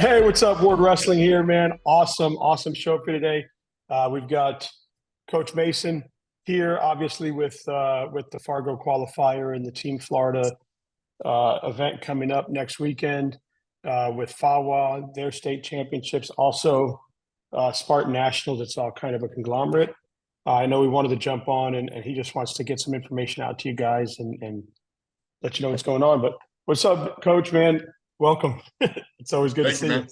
Hey, what's up, Ward Wrestling here, man? Awesome show for today. We've got Coach Mason here, obviously with the Fargo qualifier and the Team Florida event coming up next weekend with FAWA, their state championships, also Spartan Nationals. It's all kind of a conglomerate. I know we wanted to jump on, and he just wants to get some information out to you guys and let you know what's going on. But what's up, Coach, man? Welcome. It's always good to Thank you, see you. man.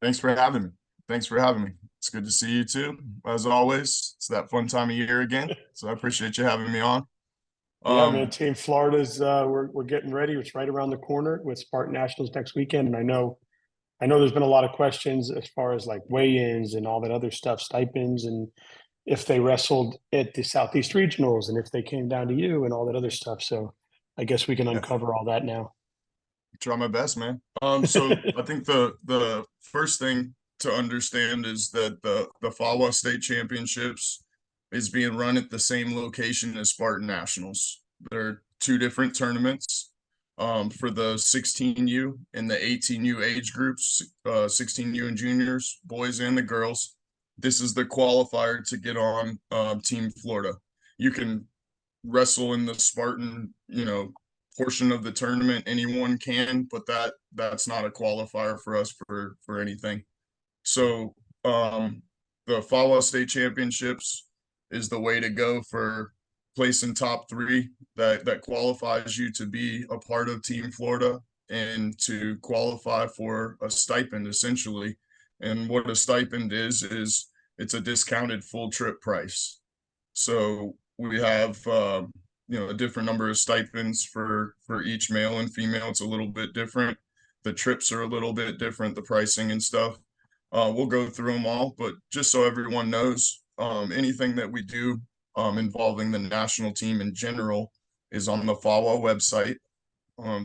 Thanks for having me. Thanks for having me. It's good to see you too. As always, it's that fun time of year again. So I appreciate you having me on. Yeah, man. Team Florida's we're getting ready. It's right around the corner with Spartan Nationals next weekend, and I know there's been a lot of questions as far as like weigh-ins and all that other stuff, stipends, and if they wrestled at the Southeast Regionals and if they came down to you and all that other stuff. So I guess we can Yeah, uncover all that now. try my best, man. So I think the first thing to understand is that the FAWA State Championships is being run at the same location as Spartan Nationals. They're two different tournaments. For the 16U and the 18U age groups, 16U and juniors, boys and the girls. This is the qualifier to get on Team Florida. You can wrestle in the Spartan, portion of the tournament. Anyone can, but that's not a qualifier for us for anything. So the FAWA State Championships is the way to go for placing top three. That qualifies you to be a part of Team Florida and to qualify for a stipend essentially. And what a stipend is it's a discounted full trip price. So we have a different number of stipends for each male and female. It's a little bit different. The trips are a little bit different, the pricing and stuff. We'll go through them all, but just so everyone knows, anything that we do involving the national team in general is on the FAWA website.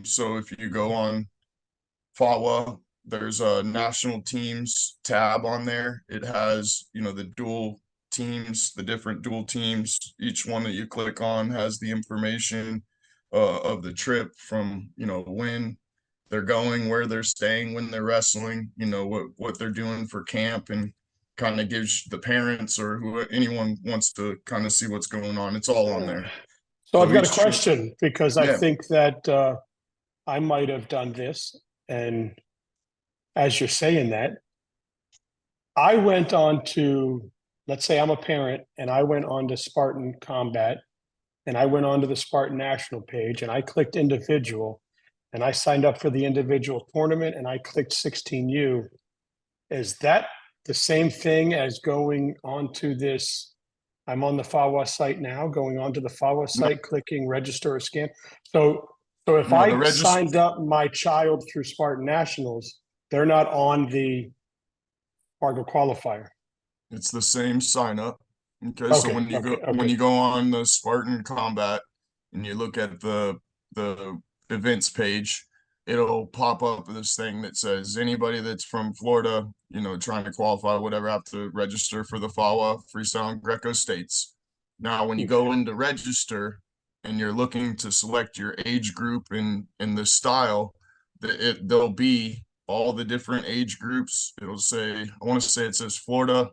So if you go on FAWA, there's a national teams tab on there. It has, the dual teams, the different dual teams. Each one that you click on has the information of the trip from, when they're going, where they're staying when they're wrestling, what they're doing for camp, and kind of gives the parents or who anyone wants to kind of see what's going on. It's all on there. So I've So got a each trip, question because I yeah, think that I might have done this. And as you're saying that, I went on to, let's say I'm a parent and I went on to Spartan Combat and I went on to the Spartan National page and I clicked individual and I signed up for the individual tournament and I clicked 16U. Is that the same thing as going onto this? I'm on the FAWA site now, going onto the FAWA no, site, clicking register or scan. So if no, the I register, signed up my child through Spartan Nationals, they're not on the Fargo qualifier. it's the same sign up. Okay, so Okay, when you okay, go when okay. you go on the Spartan Combat and you look at the events page, it'll pop up this thing that says anybody that's from Florida, trying to qualify, whatever, have to register for the FAWA Freestyle and Greco states. Now, when you Okay. go into register and you're looking to select your age group and the style, there'll be all the different age groups. It'll say, I want to say it says Florida,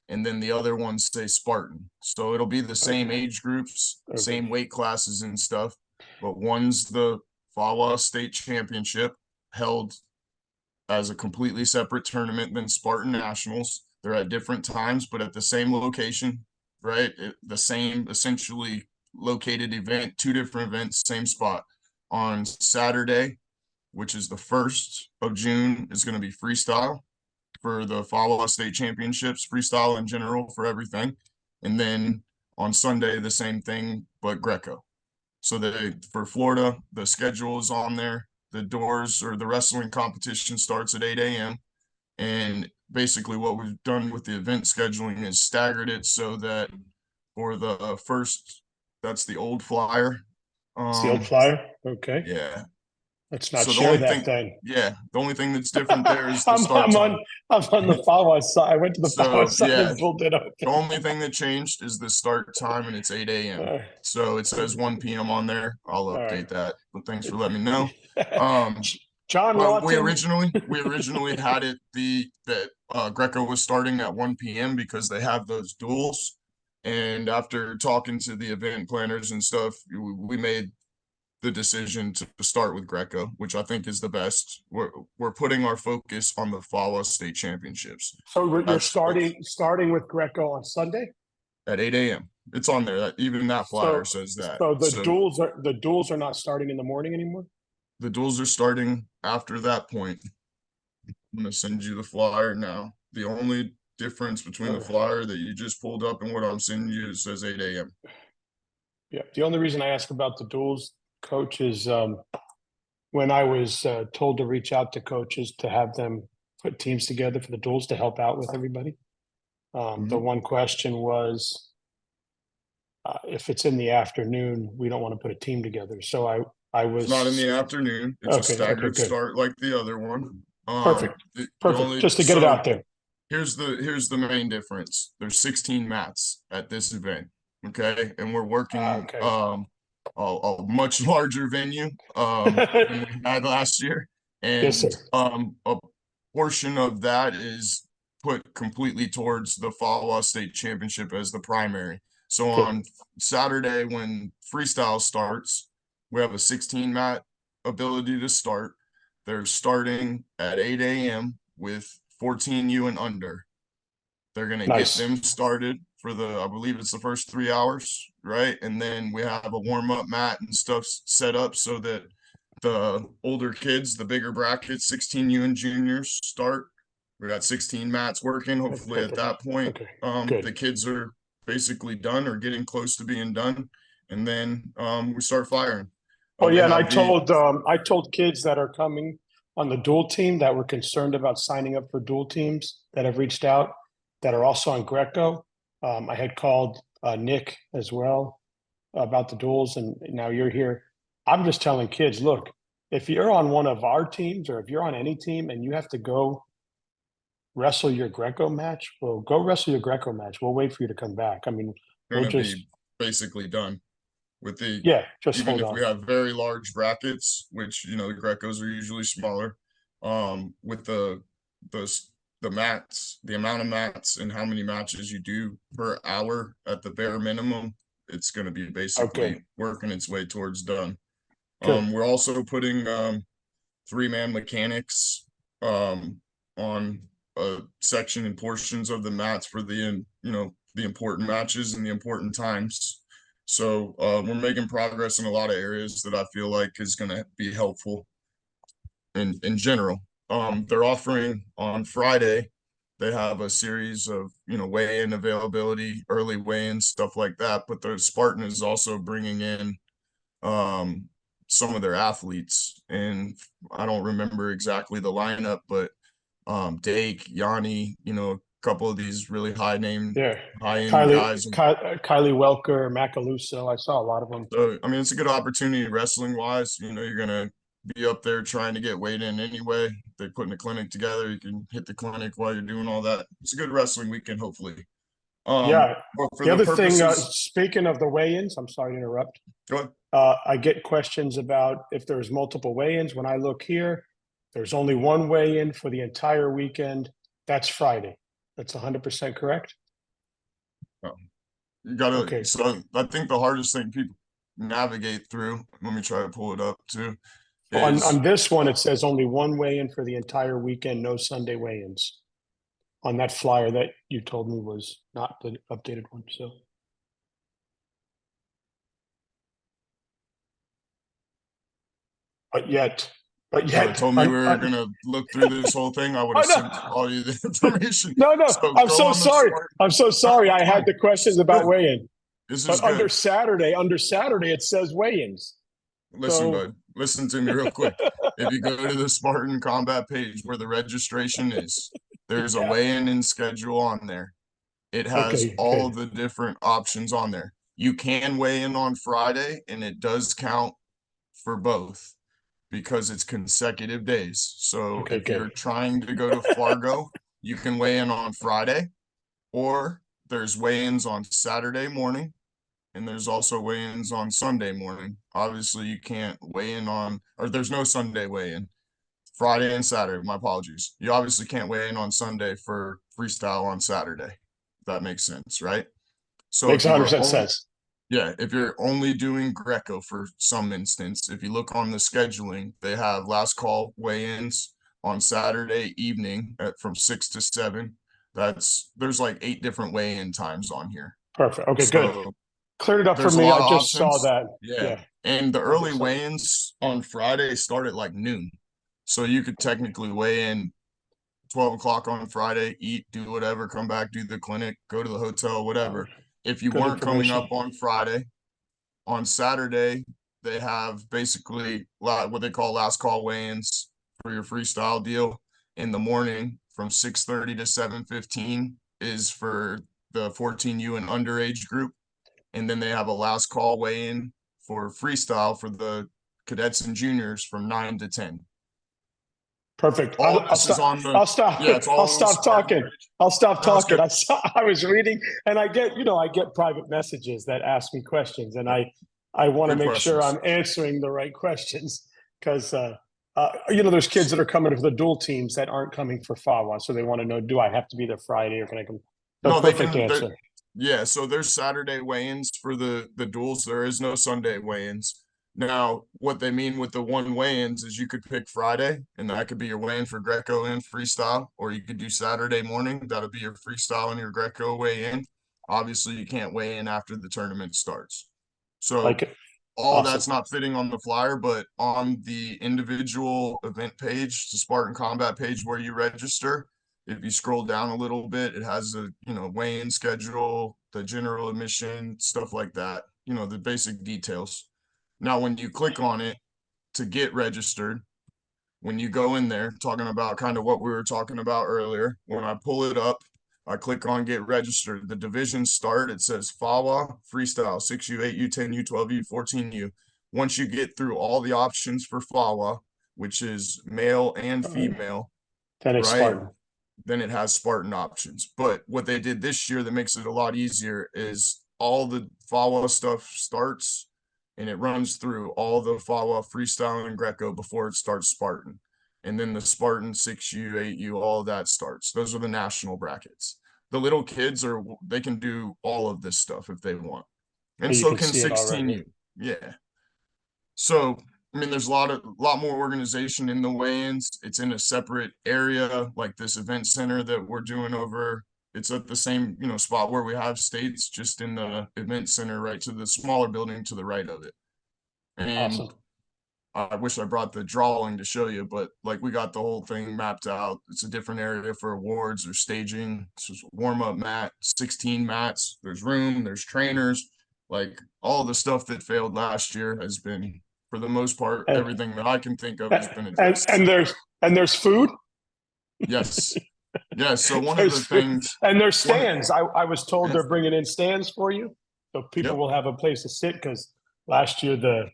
and then the other ones say Spartan. So it'll be the same Okay. age groups, Okay. same weight classes and stuff, but one's the FAWA State Championship held as a completely separate tournament than Spartan Nationals. They're at different times, but at the same location, right? The same essentially located event, two different events, same spot. On Saturday, which is the 1st of June, is going to be freestyle for the FAWA State Championships, freestyle in general for everything. And then on Sunday, the same thing, but Greco. So for Florida, the schedule is on there. The doors or the wrestling competition starts at 8 a.m. And basically what we've done with the event scheduling is staggered it so that for the first, that's the old flyer. It's the old Um, flyer. Okay. yeah. Let's not So the share only that thing, then. yeah, the only thing that's different there is the I'm, start I'm on time. I'm on the FAWA side. I went to the FAWA So side yeah, and pulled it up. the only thing that changed is the start time, and it's 8 a.m. Uh, So it says 1 p.m. on there. I'll all update that. But thanks for letting me know. right. Um, John Well, we Lawton. originally had it that Greco was starting at 1 p.m. because they have those duels. And after talking to the event planners and stuff, we made the decision to start with Greco, which I think is the best. We're putting our focus on the FAWA state championships. So you're That's starting with Greco on Sunday. at 8 a.m. It's on there. Even that flyer So says that. so So the duels are not starting in the morning anymore. the duels are starting after that point. I'm gonna send you the flyer now. The only difference between the flyer that you just pulled up and what I'm sending you, it says 8 a.m. Yeah. The only reason I ask about the duels, coach, is when I was told to reach out to coaches to have them put teams together for the duels to help out with everybody. The one question was, if it's in the afternoon, we don't want to put a team together. So I It's not in was the afternoon. It's a okay. staggered Good. start like the other one. Perfect. The only Just to get it out there. here's the main difference. There's 16 mats at this event. Okay. And we're working Okay. a much larger venue than we had last year. Yes, And sir. a portion of that is put completely towards the FAWA state championship as the primary. So Good. on Saturday when freestyle starts, we have a 16 mat ability to start. They're starting at 8 a.m. with 14U and under. They're going to get Nice. them started for I believe it's the first 3 hours, right? And then we have a warm up mat and stuff set up so that the older kids, the bigger brackets, 16U and juniors start. We got 16 mats working. Hopefully at that point, Okay. the kids are basically done or getting close to being done. And then we start firing. Oh We yeah, and I have told kids that are coming on the dual team that were concerned about signing up for dual teams that have reached out that are also on Greco. I had called Nick as well about the duels, and now you're here. I'm just telling kids, look, if you're on one of our teams or if you're on any team and you have to go wrestle your Greco match, well, go wrestle your Greco match. We'll wait for you to come back. I mean, we'll going to just be basically done with just even hold if on. we have very large brackets, which the Grecos are usually smaller, with the mats, the amount of mats and how many matches you do per hour at the bare minimum, it's going to be basically working its way towards done. We're also putting 3-man mechanics on a section and portions of the mats for the important matches and the important times. So we're making progress in a lot of areas that I feel like is going to be helpful in general. They're offering on Friday, they have a series of, weigh-in availability, early weigh-in, stuff like that. But the Spartan is also bringing in some of their athletes. And I don't remember exactly the lineup, but Dake, Yanni, a couple of these really high-end guys. Kylie Welker, Macaluso. I saw a lot of them. So, I mean, it's a good opportunity wrestling-wise. You're going to be up there trying to get weighed in anyway. They're putting a clinic together. You can hit the clinic while you're doing all that. It's a good wrestling weekend, hopefully. But for the other thing, speaking of the weigh-ins, I'm sorry to interrupt. Go ahead. I get questions about if there's multiple weigh-ins. When I look here, there's only one weigh-in for the entire weekend. That's Friday. That's 100% correct. You gotta. So I think the hardest thing people navigate through. Let me try to pull it up too. On this one, it says only one weigh-in for the entire weekend, no Sunday weigh-ins. On that flyer that you told me was not the updated one. So, but yet, told me we were gonna look through this whole thing. I would have sent all you the information. No, I'm so sorry. I'm so sorry. I had the questions about weigh-in. But under Saturday, it says weigh-ins. Listen, bud. Listen to me real quick. If you go to the Spartan Combat page where the registration is, there's a weigh-in and schedule on there. It has all the different options on there. You can weigh in on Friday, and it does count for both because it's consecutive days. So if you're trying to go to Fargo, you can weigh in on Friday, or there's weigh-ins on Saturday morning, and there's also weigh-ins on Sunday morning. Obviously, you can't weigh in on, or there's no Sunday weigh-in. Friday and Saturday. My apologies. You obviously can't weigh in on Sunday for freestyle on Saturday. If that makes sense, right? So Makes if you were 100% only, sense. yeah, if you're only doing Greco for some instance, if you look on the scheduling, they have last call weigh-ins on Saturday evening from 6 to 7. There's like 8 different weigh-in times on here. Perfect. Okay, good. So Cleared it up for there's a me. lot I of just saw options. that. Yeah. Yeah, And the early 100%. weigh-ins on Friday start at like noon. So you could technically weigh in 12 o'clock on Friday, eat, do whatever, come back, do the clinic, go to the hotel, whatever. If you Good weren't coming information. up on Friday, on Saturday, they have basically what they call last call weigh-ins for your freestyle deal. In the morning from 6:30 to 7:15 is for the 14U and underage group. And then they have a last call weigh-in for freestyle for the cadets and juniors from 9 to 10. Perfect. All I'll this is stop. on the, I'll stop. yeah, it's I'll all on the stop Spartan talking. page. I'll stop No, it's talking. good. I was reading, and I get private messages that ask me questions, and I want to Good make sure questions. I'm answering the right questions because there's kids that are coming for the dual teams that aren't coming for FAWA, so they want to know, do I have to be there Friday or can I come? So No, they perfect can. answer. Yeah, so there's Saturday weigh-ins for the duels. There is no Sunday weigh-ins. Now, what they mean with the one weigh-ins is you could pick Friday, and that could be your weigh-in for Greco and freestyle, or you could do Saturday morning. That'll be your freestyle and your Greco weigh-in. Obviously, you can't weigh in after the tournament starts. So Like it. all Awesome. that's not fitting on the flyer, but on the individual event page, the Spartan Combat page where you register, if you scroll down a little bit, it has a weigh-in schedule, the general admission, stuff like that, the basic details. Now when you click on it to get registered, when you go in there, talking about kind of what we were talking about earlier, when I pull it up, I click on get registered. The divisions start, it says FAWA, freestyle, 6U, 8U, 10U, 12U, 14U. Once you get through all the options for FAWA, which is male and female, Then it's right? Spartan. Then it has Spartan options. But what they did this year that makes it a lot easier is all the FAWA stuff starts and it runs through all the FAWA freestyle and Greco before it starts Spartan. And then the Spartan 6U, 8U, all of that starts. Those are the national brackets. The little kids they can do all of this stuff if they want. And You so can can see it already. 16U. Yeah. So I mean, there's a lot more organization in the weigh-ins. It's in a separate area, like this event center that we're doing over. It's at the same, spot where we have states, just in the event center, right to the smaller building to the right of it. And Awesome. I wish I brought the drawing to show you, but like we got the whole thing mapped out. It's a different area for awards or staging. This is warm-up mat, 16 mats. There's room, there's trainers. Like all the stuff that failed last year has been, for the most part, And, everything that I can think of has been and addressed. and there's and there's food. Yes. Yes. So one of There's the food. things, And there's one, stands. I was told they're bringing in stands for you, so people yep. will have a place to sit. Because last year the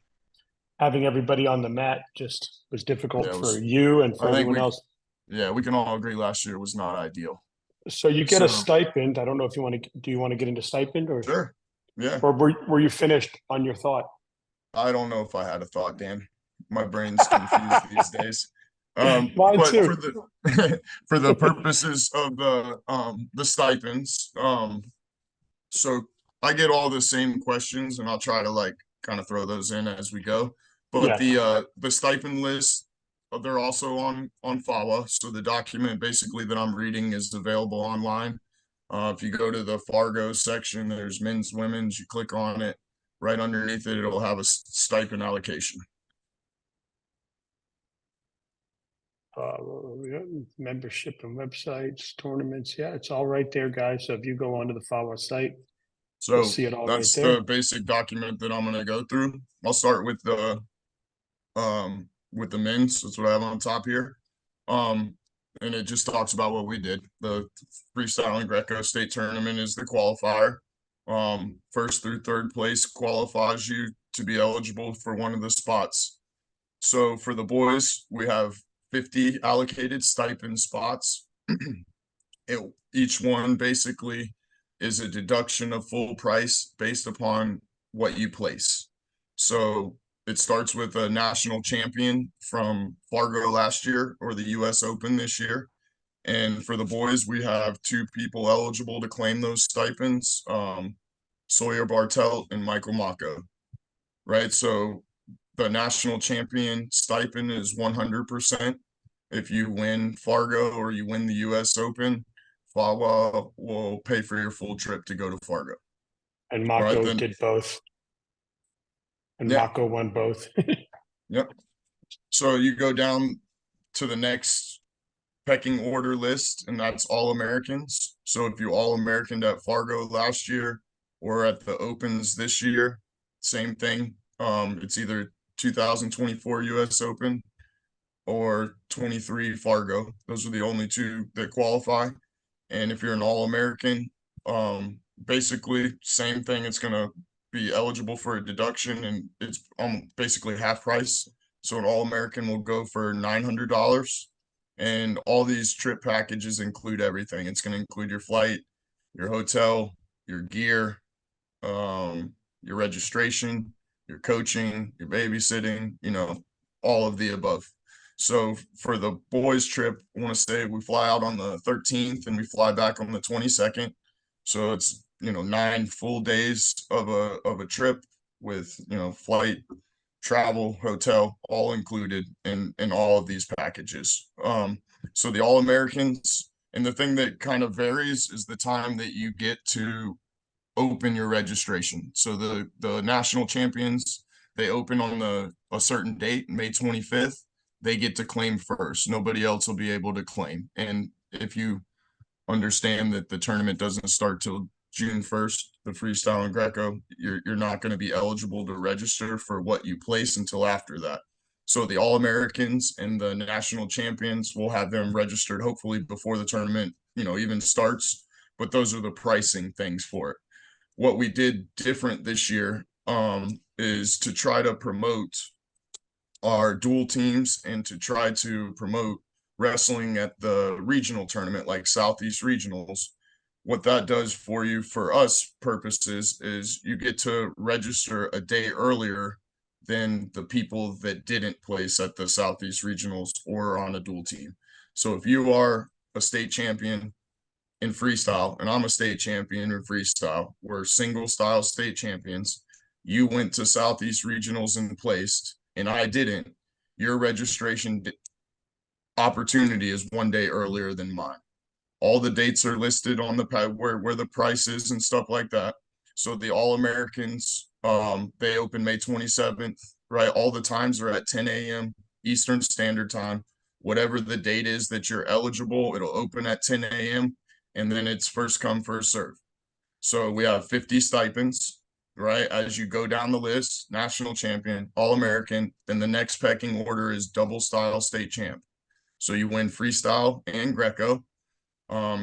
having everybody on the mat just was difficult Yeah, for you and for I think everyone else. we can all agree last year was not ideal. So you get a So, stipend. I don't know if you want to. Do you want to get into stipend sure. Yeah. or were you finished on your thought? I don't know if I had a thought, Dan. My brain's confused these days. Mine But too. for the for the purposes of the stipends, so I get all the same questions and I'll try to like kind of throw those in as we go. But Yeah. the stipend list, they're also on FAWA. So the document basically that I'm reading is available online. If you go to the Fargo section, there's men's, women's, you click on it, right underneath it, it'll have a stipend allocation. We got membership and websites, tournaments. Yeah, it's all right there, guys. So if you go onto the FAWA site, you'll So see it all right that's there. the basic document that I'm gonna go through. I'll start with the men's. That's what I have on top here. And it just talks about what we did. The freestyle and Greco state tournament is the qualifier. First through third place qualifies you to be eligible for one of the spots. So for the boys, we have 50 allocated stipend spots. Each one basically is a deduction of full price based upon what you place. So it starts with a national champion from Fargo last year or the US Open this year. And for the boys, we have two people eligible to claim those stipends, Sawyer Bartelt and Michael Mako, right? So the national champion stipend is 100%. If you win Fargo or you win the US Open, FAWA will pay for your full trip to go to Fargo. And All right, Mako then, did both. And yeah, Mako won both. yep. So you go down to the next pecking order list, and that's all Americans. So if you all Americaned at Fargo last year or at the Opens this year, same thing. It's either 2024 US Open or 23 Fargo. Those are the only two that qualify. And if you're an all American, basically same thing. It's gonna be eligible for a deduction, and it's basically half price. So an all American will go for $900. And all these trip packages include everything. It's going to include your flight, your hotel, your gear, your registration, your coaching, your babysitting, all of the above. So for the boys trip, I want to say we fly out on the 13th and we fly back on the 22nd. So it's, 9 full days of a trip with, flight, travel, hotel, all included in all of these packages. So the All Americans, and the thing that kind of varies is the time that you get to open your registration. So the national champions, they open on a certain date, May 25th. They get to claim first. Nobody else will be able to claim. And if you understand that the tournament doesn't start till June 1st, the freestyle and Greco, you're not going to be eligible to register for what you place until after that. So the All Americans and the national champions will have them registered hopefully before the tournament, even starts. But those are the pricing things for it. What we did different this year is to try to promote our dual teams and to try to promote wrestling at the regional tournament like Southeast Regionals. What that does for you, for us purposes, is you get to register a day earlier than the people that didn't place at the Southeast Regionals or on a dual team. So if you are a state champion in freestyle and I'm a state champion in freestyle, we're single style state champions, you went to Southeast Regionals and placed, and I didn't, your registration opportunity is one day earlier than mine. All the dates are listed on the pad where the price is and stuff like that. So the All Americans, they open May 27th, right? All the times are at 10 a.m. Eastern Standard Time. Whatever the date is that you're eligible, it'll open at 10 a.m. and then it's first come, first serve. So we have 50 stipends, right? As you go down the list, national champion, All American, then the next pecking order is double style state champ. So you win freestyle and Greco.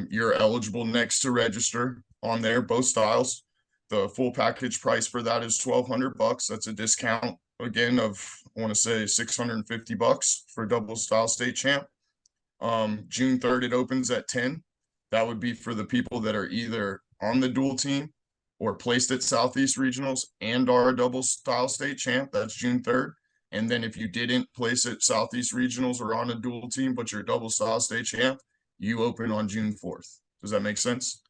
You're eligible next to register on there, both styles. The full package price for that is $1,200. That's a discount again of, I want to say, $650 for double style state champ. June 3rd, it opens at 10. That would be for the people that are either on the dual team or placed at Southeast Regionals and are a double style state champ. That's June 3rd. And then if you didn't place at Southeast Regionals or on a dual team, but you're a double style state champ, you open on June 4th. Does that make sense?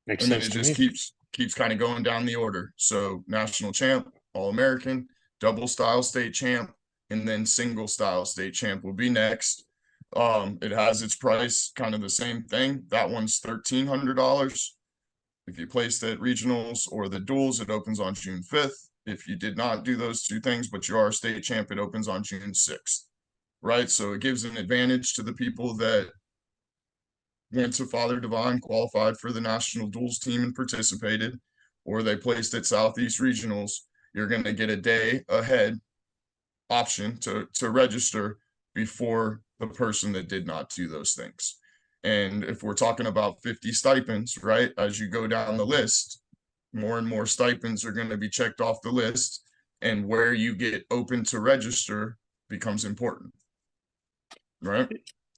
Makes And then sense it to just me. keeps kind of going down the order. So national champ, All American, double style state champ, and then single style state champ will be next. It has its price, kind of the same thing. That one's $1,300. If you placed at regionals or the duels, it opens on June 5th. If you did not do those two things, but you are a state champ, it opens on June 6th, right? So it gives an advantage to the people that went to Father Divine, qualified for the national duels team and participated, or they placed at Southeast Regionals. You're going to get a day ahead option to register before the person that did not do those things. And if we're talking about 50 stipends, right, as you go down the list, more and more stipends are going to be checked off the list, and where you get open to register becomes important, right?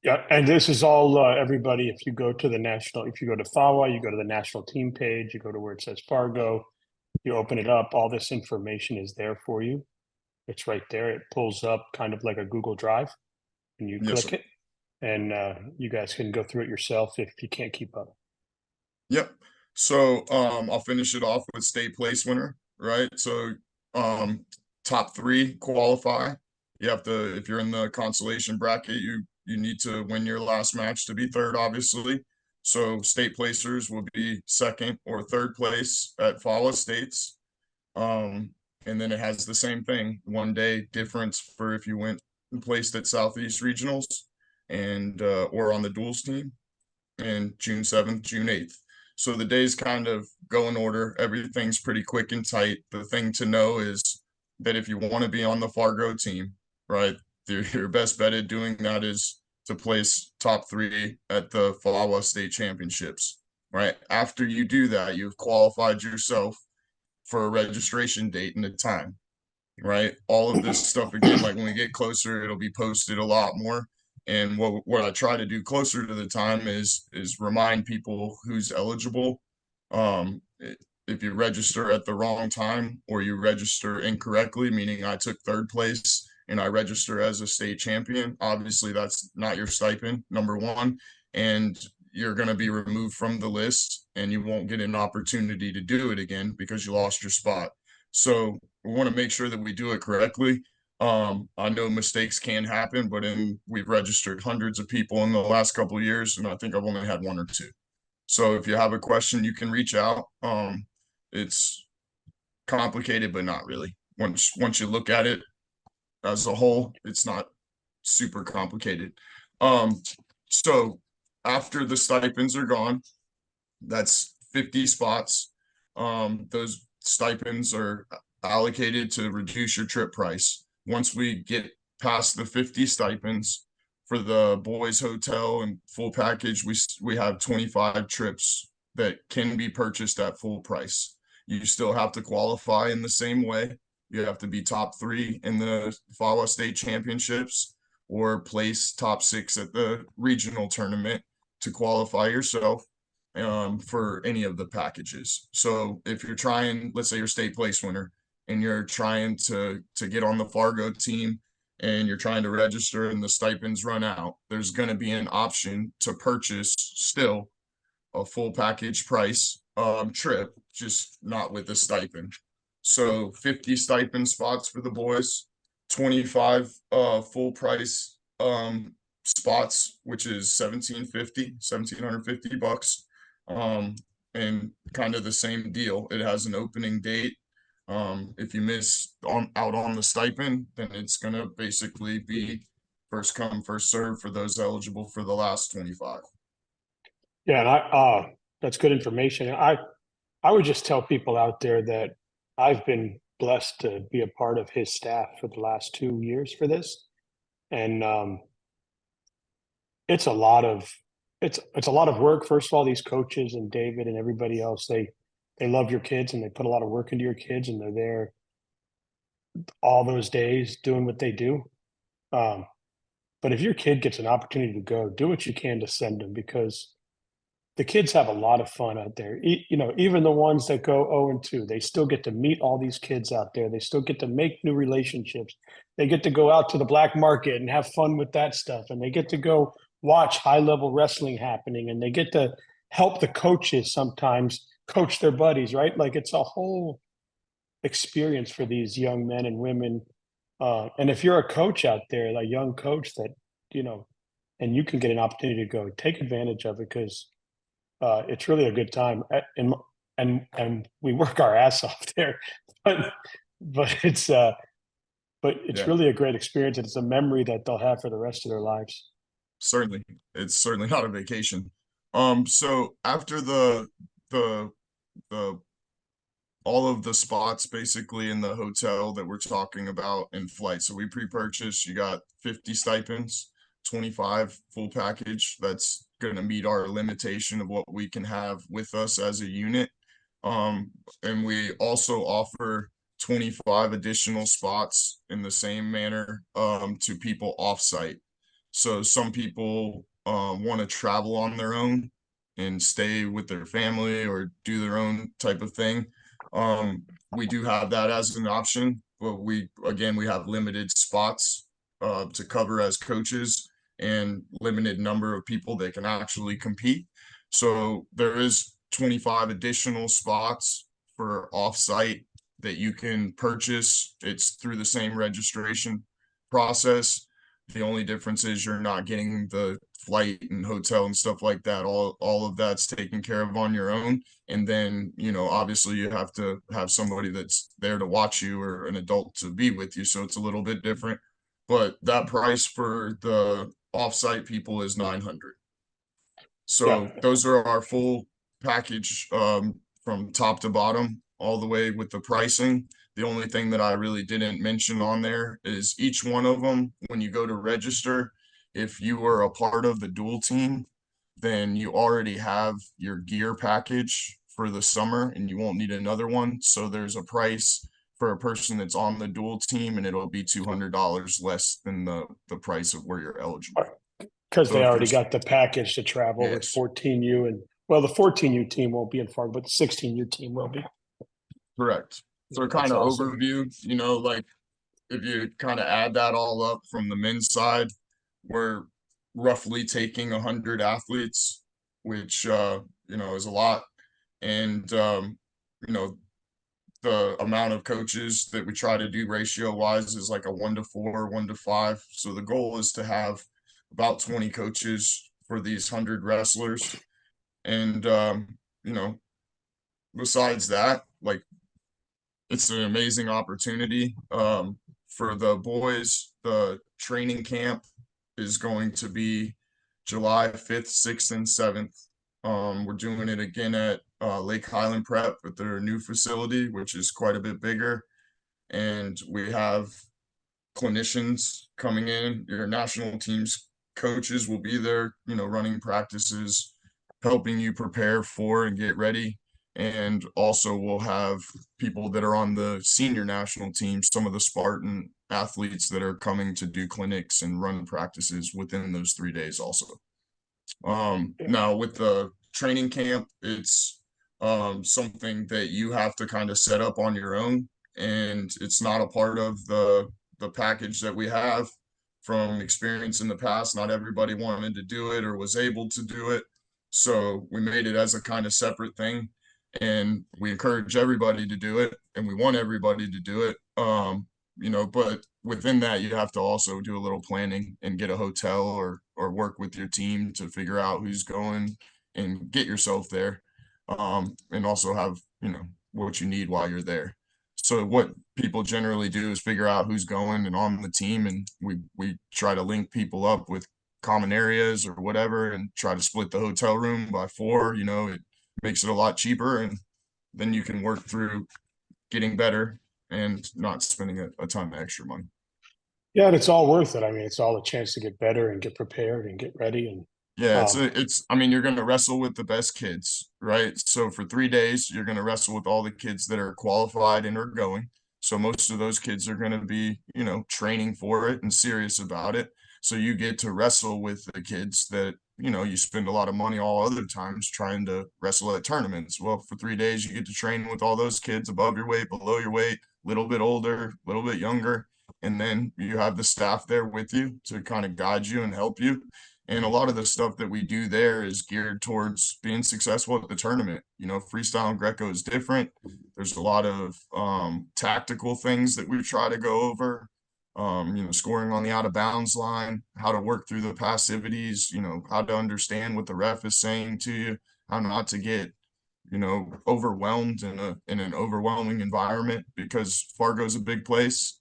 Yeah, and this is all everybody. If you go to the national, if you go to FAWA, you go to the national team page, you go to where it says Fargo, you open it up, all this information is there for you. It's right there. It pulls up kind of like a Google Drive, and you Yes, sir. click it, and you guys can go through it yourself if you can't keep up. Yep. So I'll finish it off with state place winner, right? So um top three qualify. You have to, if you're in the consolation bracket, you need to win your last match to be third, obviously. So state placers will be second or third place at FAWA states. Um, and then it has the same thing, 1 day difference for if you went and placed at Southeast Regionals and or on the duels team, and June 7th, June 8th. So the days kind of go in order. Everything's pretty quick and tight. The thing to know is that if you want to be on the Fargo team, right, your best bet at doing that is to place top three at the FAWA state championships, right? After you do that, you've qualified yourself for a registration date and a time, right? All of this stuff, again, like when we get closer, it'll be posted a lot more. And what I try to do closer to the time is remind people who's eligible. If you register at the wrong time or you register incorrectly, meaning I took third place and I register as a state champion, obviously that's not your stipend, number one, and you're going to be removed from the list and you won't get an opportunity to do it again because you lost your spot. So we want to make sure that we do it correctly. I know mistakes can happen, but we've registered hundreds of people in the last couple of years, and I think I've only had one or two. So if you have a question, you can reach out. It's complicated, but not really. Once you look at it as a whole, it's not super complicated. So after the stipends are gone, that's 50 spots. Those stipends are allocated to reduce your trip price. Once we get past the 50 stipends for the boys hotel and full package, we have 25 trips that can be purchased at full price. You still have to qualify in the same way. You have to be top three in the FAWA state championships or place top six at the regional tournament to qualify yourself for any of the packages. So if you're trying, let's say you're state place winner and you're trying to get on the Fargo team and you're trying to register and the stipends run out, there's going to be an option to purchase still a full package price trip, just not with the stipend. So 50 stipend spots for the boys, 25 full price spots, which is 1750 bucks. And kind of the same deal. It has an opening date. If you miss out on the stipend, then it's gonna basically be first come, first serve for those eligible for the last 25. Yeah, and that's good information. I would just tell people out there that I've been blessed to be a part of his staff for the last 2 years for this, and it's a lot of it's a lot of work. First of all, these coaches and David and everybody else, they love your kids and they put a lot of work into your kids, and they're there all those days doing what they do. Um, but if your kid gets an opportunity to go, do what you can to send them, because the kids have a lot of fun out there. You know, even the ones that go 0-2, they still get to meet all these kids out there. They still get to make new relationships. They get to go out to the black market and have fun with that stuff. And they get to go watch high level wrestling happening. And they get to help the coaches sometimes coach their buddies, right? Like it's a whole experience for these young men and women. And if you're a coach out there, a young coach that, you know, and you can get an opportunity to go, take advantage of it, because it's really a good time, and we work our ass off there, but but it's uh, but it's Yeah, really a great experience, and it's a memory that they'll have for the rest of their lives. certainly. It's certainly not a vacation. So after the the all of the spots basically in the hotel that we're talking about in flight. So we pre-purchase, you got 50 stipends, 25 full package. That's going to meet our limitation of what we can have with us as a unit. And we also offer 25 additional spots in the same manner to people offsite. So some people want to travel on their own and stay with their family or do their own type of thing. We do have that as an option, but we have limited spots to cover as coaches and limited number of people that can actually compete. So there is 25 additional spots for offsite that you can purchase. It's through the same registration process. The only difference is you're not getting the flight and hotel and stuff like that. All of that's taken care of on your own. And then, obviously you have to have somebody that's there to watch you or an adult to be with you. So it's a little bit different. But that price for the offsite people is 900. Yeah. So those are our full package from top to bottom, all the way with the pricing. The only thing that I really didn't mention on there is each one of them, when you go to register, if you were a part of the dual team, then you already have your gear package for the summer and you won't need another one. So there's a price for a person that's on the dual team and it'll be $200 less than the price of where you're eligible. Because So they if already you're, got the package to travel with yes, 14U and well, the 14U team won't be in Fargo, but the 16U team will be. correct. So That's kind of awesome. overview, like if you kind of add that all up from the men's side, we're roughly taking 100 athletes, which is a lot. And you know, the amount of coaches that we try to do ratio wise is like a 1-to-4, 1-to-5. So the goal is to have about 20 coaches for these 100 wrestlers. And you know, besides that, like it's an amazing opportunity. For the boys, the training camp is going to be July 5th, 6th, and 7th. We're doing it again at Lake Highland Prep at their new facility, which is quite a bit bigger. And we have clinicians coming in. Your national team's coaches will be there, running practices, helping you prepare for and get ready. And also we'll have people that are on the senior national team, some of the Spartan athletes that are coming to do clinics and run practices within those 3 days also. Now with the training camp, it's something that you have to kind of set up on your own, and it's not a part of the package that we have. From experience in the past, not everybody wanted to do it or was able to do it, so we made it as a kind of separate thing, and we encourage everybody to do it and we want everybody to do it. But within that, you have to also do a little planning and get a hotel or work with your team to figure out who's going and get yourself there. And also have, what you need while you're there. So what people generally do is figure out who's going and on the team, and we try to link people up with common areas or whatever and try to split the hotel room by 4. It makes it a lot cheaper, and then you can work through getting better and not spending a ton of extra money. Yeah, and it's all worth it. I mean, it's all a chance to get better and get prepared and get ready. And Yeah, um, I mean, you're gonna wrestle with the best kids, right? So for 3 days, you're gonna wrestle with all the kids that are qualified and are going. So most of those kids are gonna be, training for it and serious about it. So you get to wrestle with the kids that, you spend a lot of money all other times trying to wrestle at tournaments. Well, for 3 days, you get to train with all those kids above your weight, below your weight, a little bit older, a little bit younger. And then you have the staff there with you to kind of guide you and help you. And a lot of the stuff that we do there is geared towards being successful at the tournament. Freestyle and Greco is different. There's a lot of tactical things that we try to go over. Scoring on the out of bounds line, how to work through the passivities, how to understand what the ref is saying to you, how not to get, overwhelmed in an overwhelming environment, because Fargo's a big place.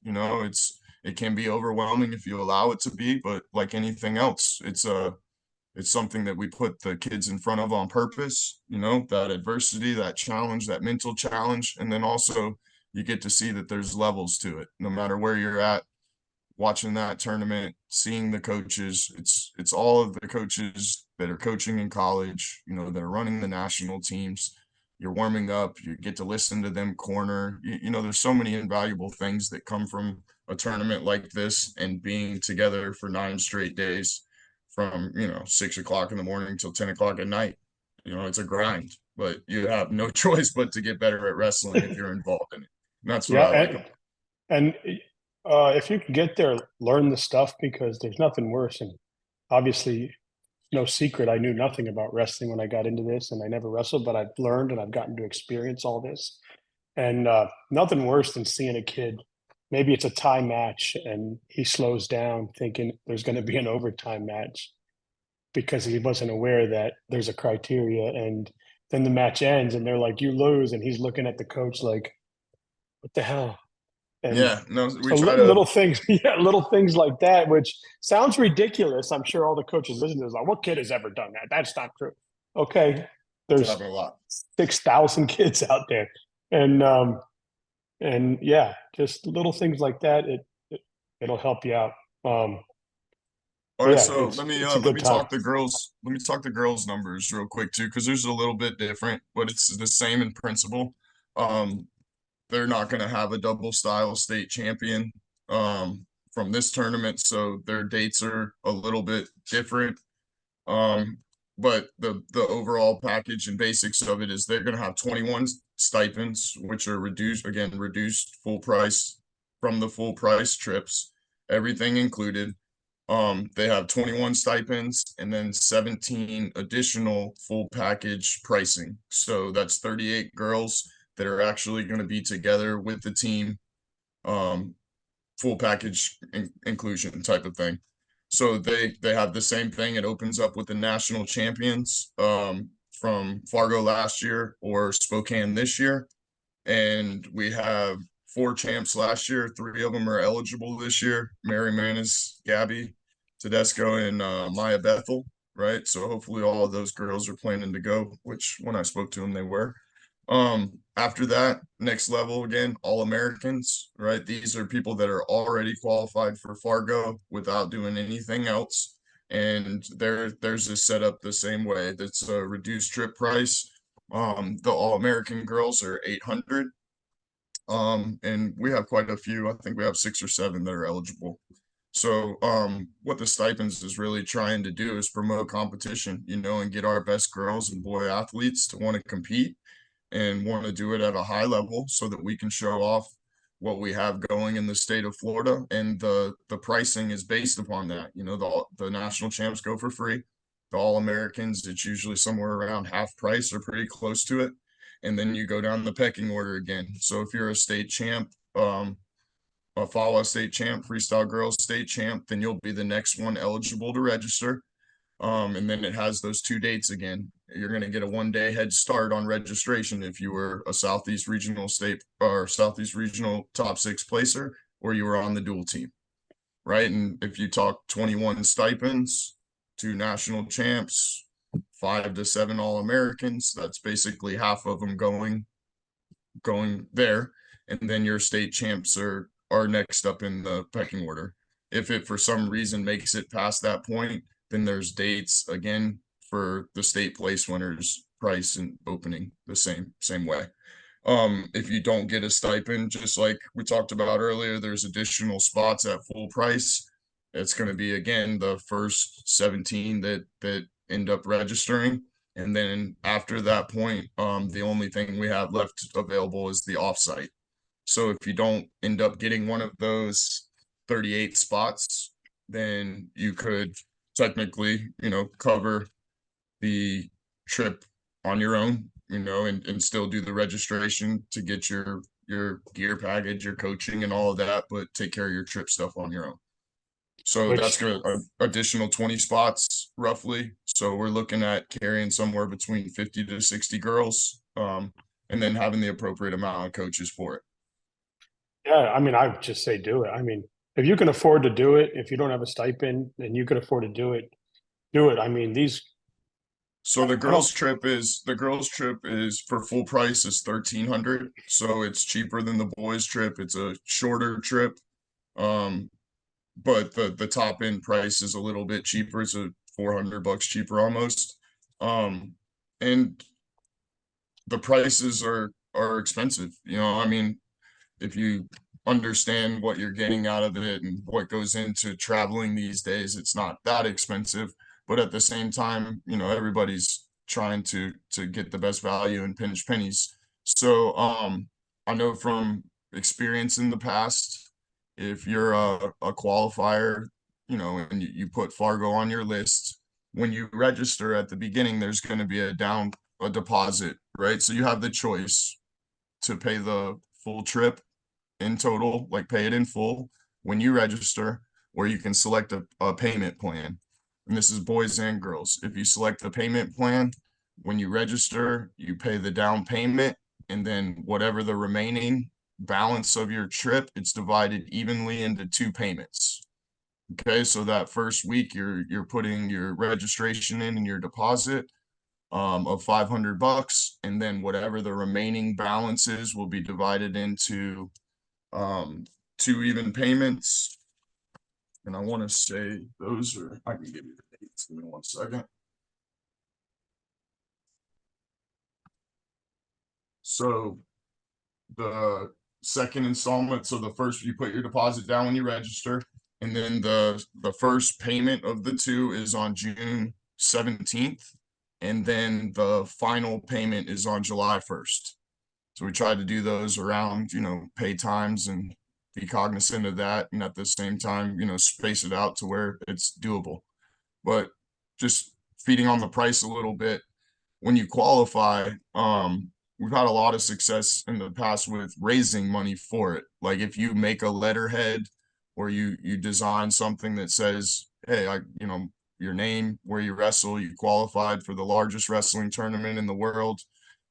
It can be overwhelming if you allow it to be, but like anything else, it's something that we put the kids in front of on purpose, that adversity, that challenge, that mental challenge. And then also you get to see that there's levels to it. No matter where you're at, watching that tournament, seeing the coaches, it's all of the coaches that are coaching in college, that are running the national teams. You're warming up, you get to listen to them corner. There's so many invaluable things that come from a tournament like this, and being together for 9 straight days from 6 o'clock in the morning till 10 o'clock at night. It's a grind, but you have no choice but to get better at wrestling if you're involved in it. And that's what Yeah, I like. and if you can get there, learn the stuff, because there's nothing worse. And obviously, no secret, I knew nothing about wrestling when I got into this, and I never wrestled, but I've learned and I've gotten to experience all this. And nothing worse than seeing a kid, maybe it's a tie match, and he slows down thinking there's going to be an overtime match because he wasn't aware that there's a criteria. And then the match ends and they're like, you lose. And he's looking at the coach like, what the hell? And Yeah, no, we so try to. little things, yeah, little things like that, which sounds ridiculous. I'm sure all the coaches listening to this like, what kid has ever done that? That's not true. Okay, It's there's happened a lot. 6,000 kids out there, and yeah, just little things like that. It'll help you out. All But right, yeah, so it's a let good me time. talk the girls. Let me talk the girls' numbers real quick too, because there's a little bit different, but it's the same in principle. Um, they're not going to have a double style state champion from this tournament, so their dates are a little bit different. Um, but the overall package and basics of it is they're going to have 21 stipends, which are reduced full price from the full price trips, everything included. They have 21 stipends and then 17 additional full package pricing. So that's 38 girls that are actually going to be together with the team, um, full package inclusion type of thing. So they have the same thing. It opens up with the national champions from Fargo last year or Spokane this year, and we have four champs last year. Three of them are eligible this year: Mary Manis, Gabby Tedesco, and Maya Bethel. Right. So hopefully all of those girls are planning to go, which when I spoke to them, they were. After that, next level again, all Americans, right? These are people that are already qualified for Fargo without doing anything else. And there's is set up the same way. That's a reduced trip price. The all American girls are 800. And we have quite a few. I think we have 6 or 7 that are eligible. So what the stipends is really trying to do is promote competition, and get our best girls and boy athletes to want to compete and want to do it at a high level so that we can show off what we have going in the state of Florida. And the pricing is based upon that. The national champs go for free. The All Americans, it's usually somewhere around half price or pretty close to it. And then you go down the pecking order again. So if you're a state champ, a FAWA state champ, freestyle girls state champ, then you'll be the next one eligible to register. And then it has those 2 dates again. You're going to get a 1-day head start on registration if you were a Southeast Regional state or Southeast Regional top 6 placer, or you were on the dual team, right? And if you talk 21 stipends, 2 national champs, 5 to 7 All-Americans, that's basically half of them going there. And then your state champs are next up in the pecking order. If it for some reason makes it past that point, then there's dates again for the state place winners price and opening the same way. If you don't get a stipend, just like we talked about earlier, there's additional spots at full price. It's going to be again the first 17 that end up registering. And then after that point, the only thing we have left available is the offsite. So if you don't end up getting one of those 38 spots, then you could technically, cover the trip on your own, and still do the registration to get your gear package, your coaching and all of that, but take care of your trip stuff on your own. So that's Which going to additional 20 spots roughly. So we're looking at carrying somewhere between 50 to 60 girls, and then having the appropriate amount of coaches for it. Yeah, I mean, I would just say do it. I mean, if you can afford to do it, if you don't have a stipend and you can afford to do it, do it. I mean, So the I don't, girls trip is for full price is 1,300. So it's cheaper than the boys trip. It's a shorter trip. Um, but the top end price is a little bit cheaper. It's a $400 cheaper almost. And the prices are expensive. I mean, if you understand what you're getting out of it and what goes into traveling these days, it's not that expensive. But at the same time, everybody's trying to get the best value and pinch pennies. So I know from experience in the past, if you're a qualifier, you know, and you put Fargo on your list, when you register at the beginning, there's going to be a deposit, right? So you have the choice to pay the full trip in total, like pay it in full when you register, or you can select a payment plan. And this is boys and girls. If you select the payment plan, when you register, you pay the down payment, and then whatever the remaining balance of your trip, it's divided evenly into 2 payments. Okay, so that first week you're putting your registration in and your deposit of $500, and then whatever the remaining balance is will be divided into 2 even payments. And I want to say those are, I can give you the dates. Give me 1 second. So the second installment, so the first, you put your deposit down when you register, and then the first payment of the 2 is on June 17th, and then the final payment is on July 1st. So we tried to do those around, you know, pay times and be cognizant of that, and at the same time, you know, space it out to where it's doable. But just feeding on the price a little bit, when you qualify, we've had a lot of success in the past with raising money for it. Like if you make a letterhead or you design something that says, hey, you know, your name, where you wrestle, you qualified for the largest wrestling tournament in the world,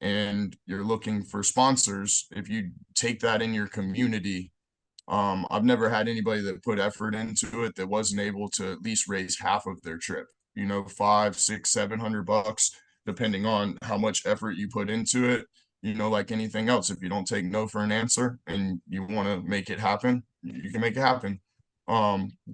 and you're looking for sponsors. If you take that in your community, I've never had anybody that put effort into it that wasn't able to at least raise half of their trip, you know, 500, 600, $700, depending on how much effort you put into it. You know, like anything else, if you don't take no for an answer and you want to make it happen, you can make it happen.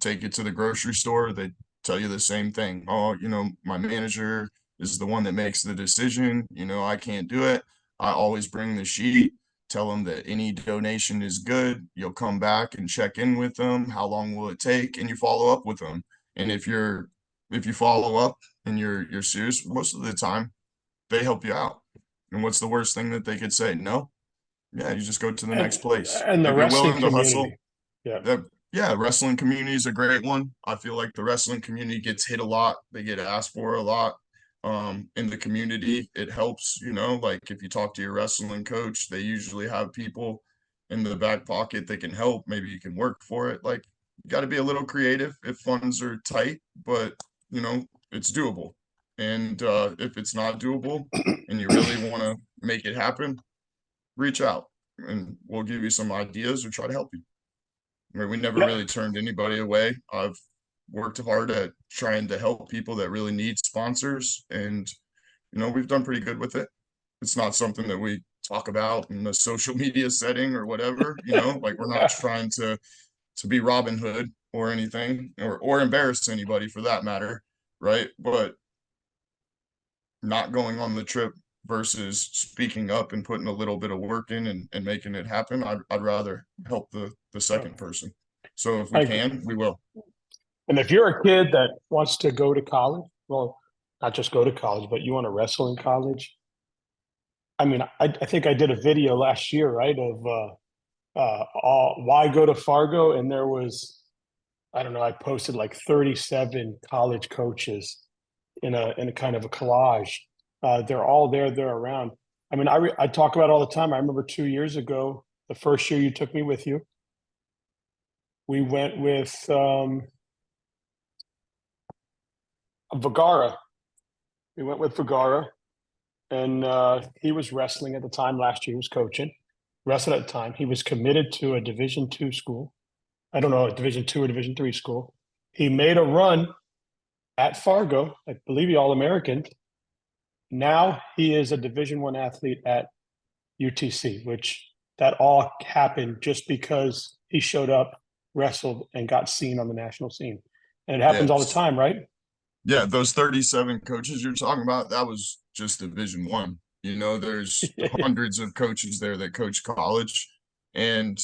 Take it to the grocery store, they tell you the same thing. Oh, you know, my manager is the one that makes the decision. You know, I can't do it. I always bring the sheet, tell them that any donation is good. You'll come back and check in with them. How long will it take? And you follow up with them. And if you follow up and you're serious, most of the time they help you out. And what's the worst thing that they could say? No. Yeah, you just go to the next place. And the If you're wrestling willing to hustle, community. Yeah. yeah, wrestling community is a great one. I feel like the wrestling community gets hit a lot. They get asked for a lot. In the community, it helps, you know, like if you talk to your wrestling coach, they usually have people in the back pocket that can help. Maybe you can work for it. Like you got to be a little creative if funds are tight, but you know, it's doable. And if it's not doable and you really want to make it happen, reach out and we'll give you some ideas or try to help you. I mean, we never Yeah. really turned anybody away. I've worked hard at trying to help people that really need sponsors, and you know, we've done pretty good with it. It's not something that we talk about in a social media setting or whatever, you know, like we're not trying to be Robin Hood or anything, or embarrass anybody for that matter, right? But not going on the trip versus speaking up and putting a little bit of work in and making it happen, I'd rather help the second person. So if we I agree. can, we will. And if you're a kid that wants to go to college, well, not just go to college, but you want to wrestle in college. I mean, I think I did a video last year, right, of why go to Fargo, and there was, I don't know, I posted like 37 college coaches in a kind of a collage. They're all there, they're around. I mean, I talk about it all the time. I remember 2 years ago, the first year you took me with you, we went with Vergara. We went with Vergara, and he was wrestling at the time. Last year, he was coaching, wrestled at the time. He was committed to a Division II school. I don't know, a Division II or Division III school. He made a run at Fargo. I believe he All-American. Now he is a Division I athlete at UTC, which that all happened just because he showed up, wrestled, and got seen on the national scene. And it happens all the Yes. time, right? Yeah, those 37 coaches you're talking about, that was just Division I. You know, there's hundreds of coaches there that coach college. And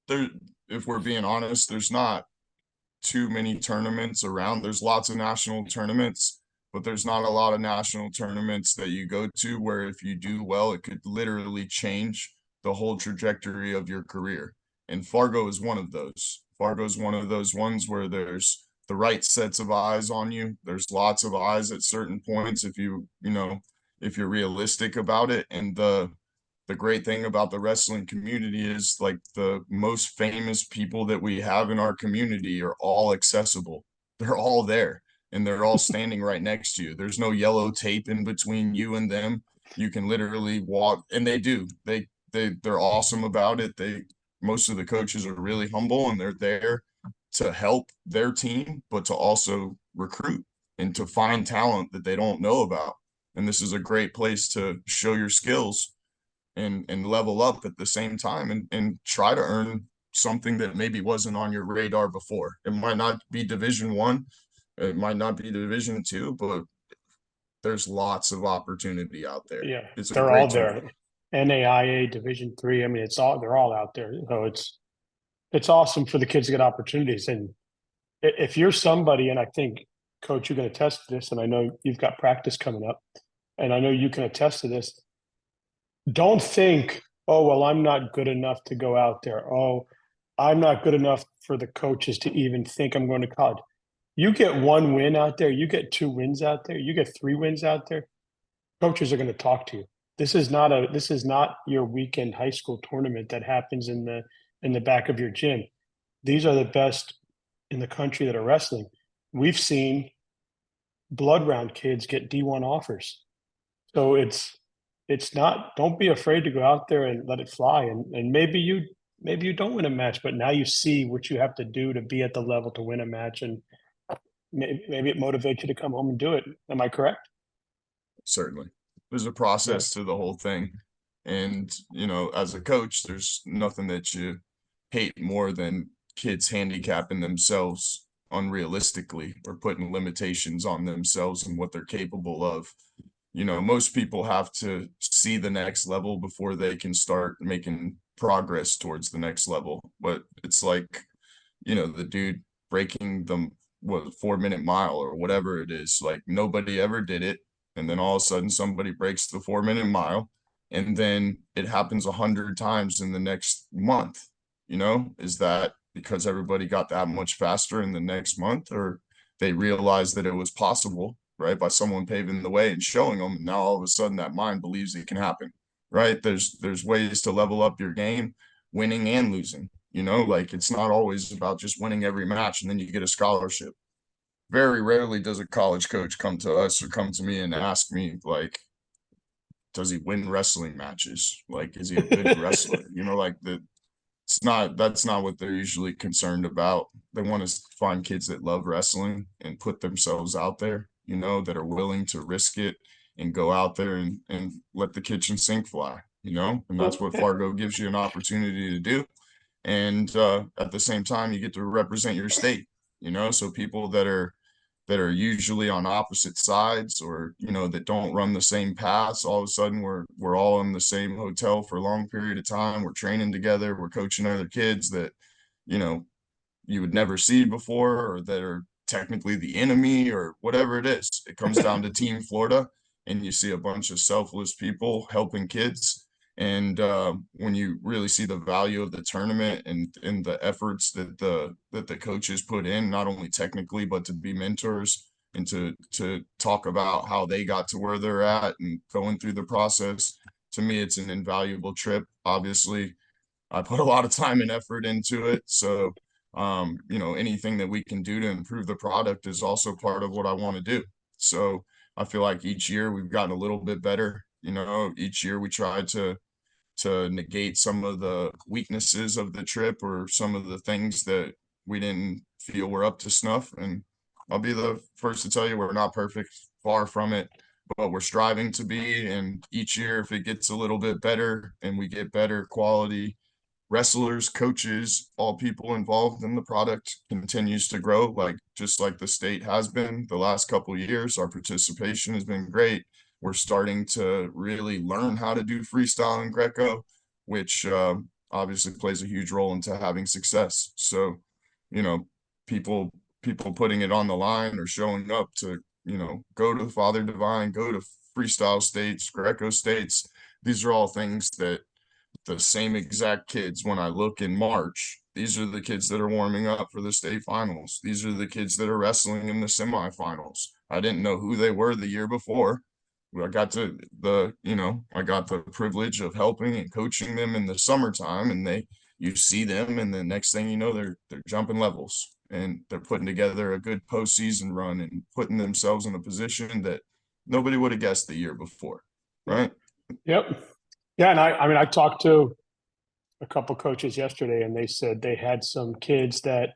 there, if we're being honest, there's not too many tournaments around. There's lots of national tournaments, but there's not a lot of national tournaments that you go to where if you do well, it could literally change the whole trajectory of your career. And Fargo is one of those. Fargo is one of those ones where there's the right sets of eyes on you. There's lots of eyes at certain points if if you're realistic about it. And the great thing about the wrestling community is like the most famous people that we have in our community are all accessible. They're all there and they're all standing right next to you. There's no yellow tape in between you and them. You can literally walk, and they do. They're awesome about it. Most of the coaches are really humble and they're there to help their team, but to also recruit and to find talent that they don't know about. And this is a great place to show your skills and level up at the same time and try to earn something that maybe wasn't on your radar before. It might not be Division 1, it might not be Division 2, but there's lots of opportunity out there. Yeah, It's a they're all great there. tournament. NAIA Division 3. I mean, they're all out there. So it's awesome for the kids to get opportunities. And if you're somebody, and I think, Coach, you can attest to this, and I know you've got practice coming up, and I know you can attest to this. Don't think, oh, well, I'm not good enough to go out there. Oh, I'm not good enough for the coaches to even think I'm going to college. You get 1 win out there, you get 2 wins out there, you get 3 wins out there, coaches are going to talk to you. This is not your weekend high school tournament that happens in the back of your gym. These are the best in the country that are wrestling. We've seen blood round kids get D1 offers. So it's not, don't be afraid to go out there and let it fly. And maybe you don't win a match, but now you see what you have to do to be at the level to win a match. And maybe it motivates you to come home and do it. Am I correct? Certainly. There's a process to the whole thing. And, as a coach, there's nothing that you hate more than kids handicapping themselves unrealistically or putting limitations on themselves and what they're capable of. Most people have to see the next level before they can start making progress towards the next level. But it's like, the dude breaking the 4-minute mile or whatever it is, like nobody ever did it. And then all of a sudden somebody breaks the 4-minute mile and then it happens 100 times in the next month. Is that because everybody got that much faster in the next month, or they realized that it was possible, right, by someone paving the way and showing them, and now all of a sudden that mind believes it can happen, right? There's ways to level up your game, winning and losing. Like it's not always about just winning every match and then you get a scholarship. Very rarely does a college coach come to us or come to me and ask me, like, does he win wrestling matches? Like, is he a good wrestler? That's not what they're usually concerned about. They want to find kids that love wrestling and put themselves out there, that are willing to risk it and go out there and let the kitchen sink fly, and that's what Fargo gives you an opportunity to do. And at the same time, you get to represent your state, so people that are usually on opposite sides or that don't run the same paths, all of a sudden we're all in the same hotel for a long period of time. We're training together, we're coaching other kids that you would never see before, or that are technically the enemy, or whatever it is. It comes down to Team Florida, and you see a bunch of selfless people helping kids. And when you really see the value of the tournament and the efforts that the coaches put in, not only technically, but to be mentors and to talk about how they got to where they're at and going through the process, to me, it's an invaluable trip. Obviously, I put a lot of time and effort into it. So, anything that we can do to improve the product is also part of what I want to do. So I feel like each year we've gotten a little bit better. Each year we try to negate some of the weaknesses of the trip or some of the things that we didn't feel were up to snuff. And I'll be the first to tell you we're not perfect, far from it, but we're striving to be. And each year, if it gets a little bit better and we get better quality wrestlers, coaches, all people involved in the product continues to grow, just like the state has been the last couple of years. Our participation has been great. We're starting to really learn how to do freestyle and Greco, which obviously plays a huge role into having success. So, people putting it on the line or showing up to, go to Father Divine, go to freestyle states, Greco states. These are all things that the same exact kids, when I look in March, these are the kids that are warming up for the state finals. These are the kids that are wrestling in the semifinals. I didn't know who they were the year before. I got the privilege of helping and coaching them in the summertime, and you see them, and the next thing you know, they're jumping levels and they're putting together a good postseason run and putting themselves in a position that nobody would have guessed the year before, right? Yep. Yeah, and I mean, I talked to a couple coaches yesterday, and they said they had some kids that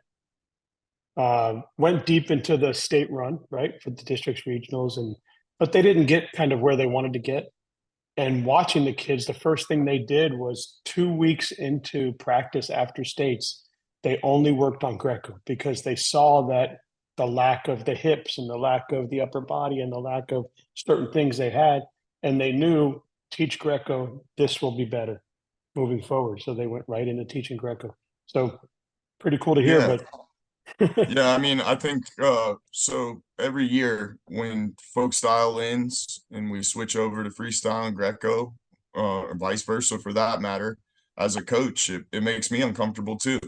went deep into the state run, right, for the districts regionals, but they didn't get kind of where they wanted to get. And watching the kids, the first thing they did was 2 weeks into practice after states, they only worked on Greco because they saw that the lack of the hips and the lack of the upper body and the lack of certain things they had, and they knew teach Greco, this will be better moving forward. So they went right into teaching Greco. So pretty cool to hear, Yeah. but Yeah, I mean, I think so every year when folk style ends and we switch over to freestyle and Greco, or vice versa for that matter, as a coach, it makes me uncomfortable too.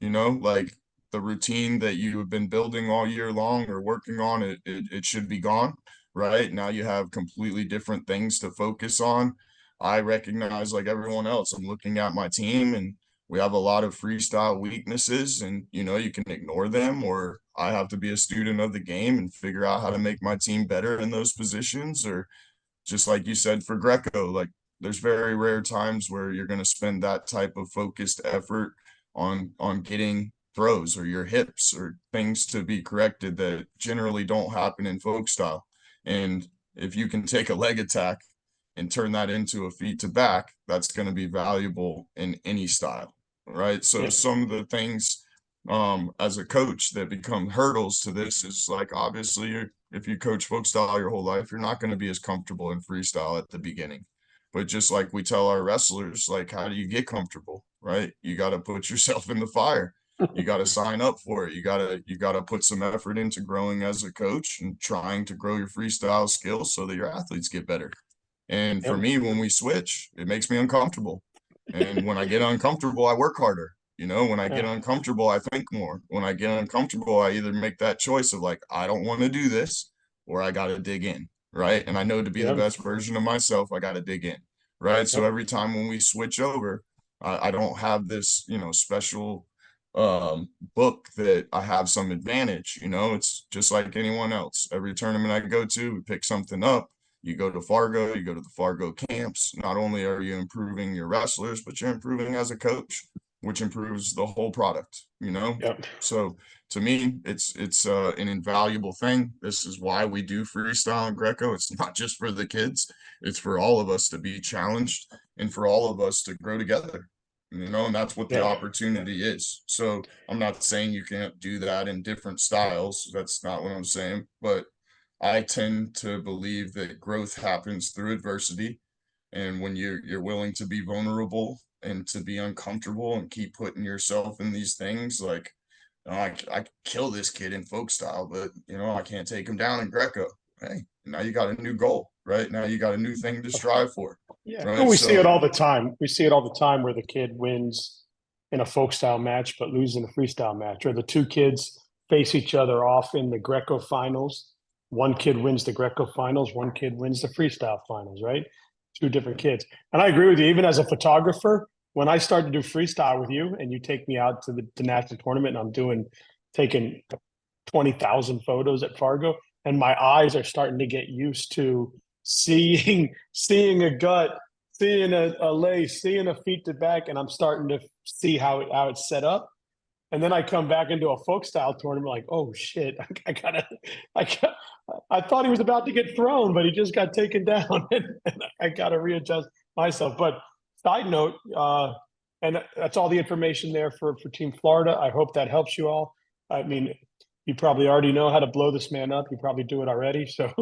Like the routine that you have been building all year long or working on, it should be gone, right? Now you have completely different things to focus on. I recognize, like everyone else, I'm looking at my team, and we have a lot of freestyle weaknesses, and you can ignore them, or I have to be a student of the game and figure out how to make my team better in those positions. Or just like you said for Greco, like there's very rare times where you're going to spend that type of focused effort on getting throws or your hips or things to be corrected that generally don't happen in folk style. And if you can take a leg attack and turn that into a feet to back, that's going to be valuable in any style, right? So yeah, some of the things as a coach that become hurdles to this is like, obviously if you coach folk style your whole life, you're not going to be as comfortable in freestyle at the beginning. But just like we tell our wrestlers, like, how do you get comfortable, right? You got to put yourself in the fire. You got to sign up for it. You got to put some effort into growing as a coach and trying to grow your freestyle skills so that your athletes get better. And for yep, me, when we switch, it makes me uncomfortable. And when I get uncomfortable, I work harder. When I get yeah, uncomfortable, I think more. When I get uncomfortable, I either make that choice of like, I don't want to do this, or I got to dig in, right? And I know to be the yep, best version of myself, I got to dig in, right? So yep, every time when we switch over, I don't have this, special book that I have some advantage. It's just like anyone else. Every tournament I go to, we pick something up. You go to Fargo, you go to the Fargo camps. Not only are you improving your wrestlers, but you're improving as a coach, which improves the whole product. yep, So to me, it's an invaluable thing. This is why we do freestyle and Greco. It's not just for the kids, it's for all of us to be challenged and for all of us to grow together. And that's what the yeah, opportunity is. So I'm not saying you can't do that in different styles. That's not what I'm saying. But I tend to believe that growth happens through adversity. And when you're willing to be vulnerable and to be uncomfortable and keep putting yourself in these things, like, I kill this kid in folk style, but I can't take him down in Greco. Hey, now you got a new goal, right? Now you got a new thing to strive for, yeah. And right? we see it So all the time. We see it all the time where the kid wins in a folk style match, but loses in a freestyle match, or the two kids face each other off in the Greco finals. One kid wins the Greco finals, one kid wins the freestyle finals, right? Two different kids. And I agree with you. Even as a photographer, when I start to do freestyle with you and you take me out to the national tournament and taking 20,000 photos at Fargo, and my eyes are starting to get used to seeing a gut, seeing a lace, seeing a feet to back, and I'm starting to see how it's set up. And then I come back into a folk style tournament, like, oh shit, I thought he was about to get thrown, but he just got taken down, and I got to readjust myself. But side note, and that's all the information there for Team Florida. I hope that helps you all. I mean, you probably already know how to blow this man up. You probably do it already. So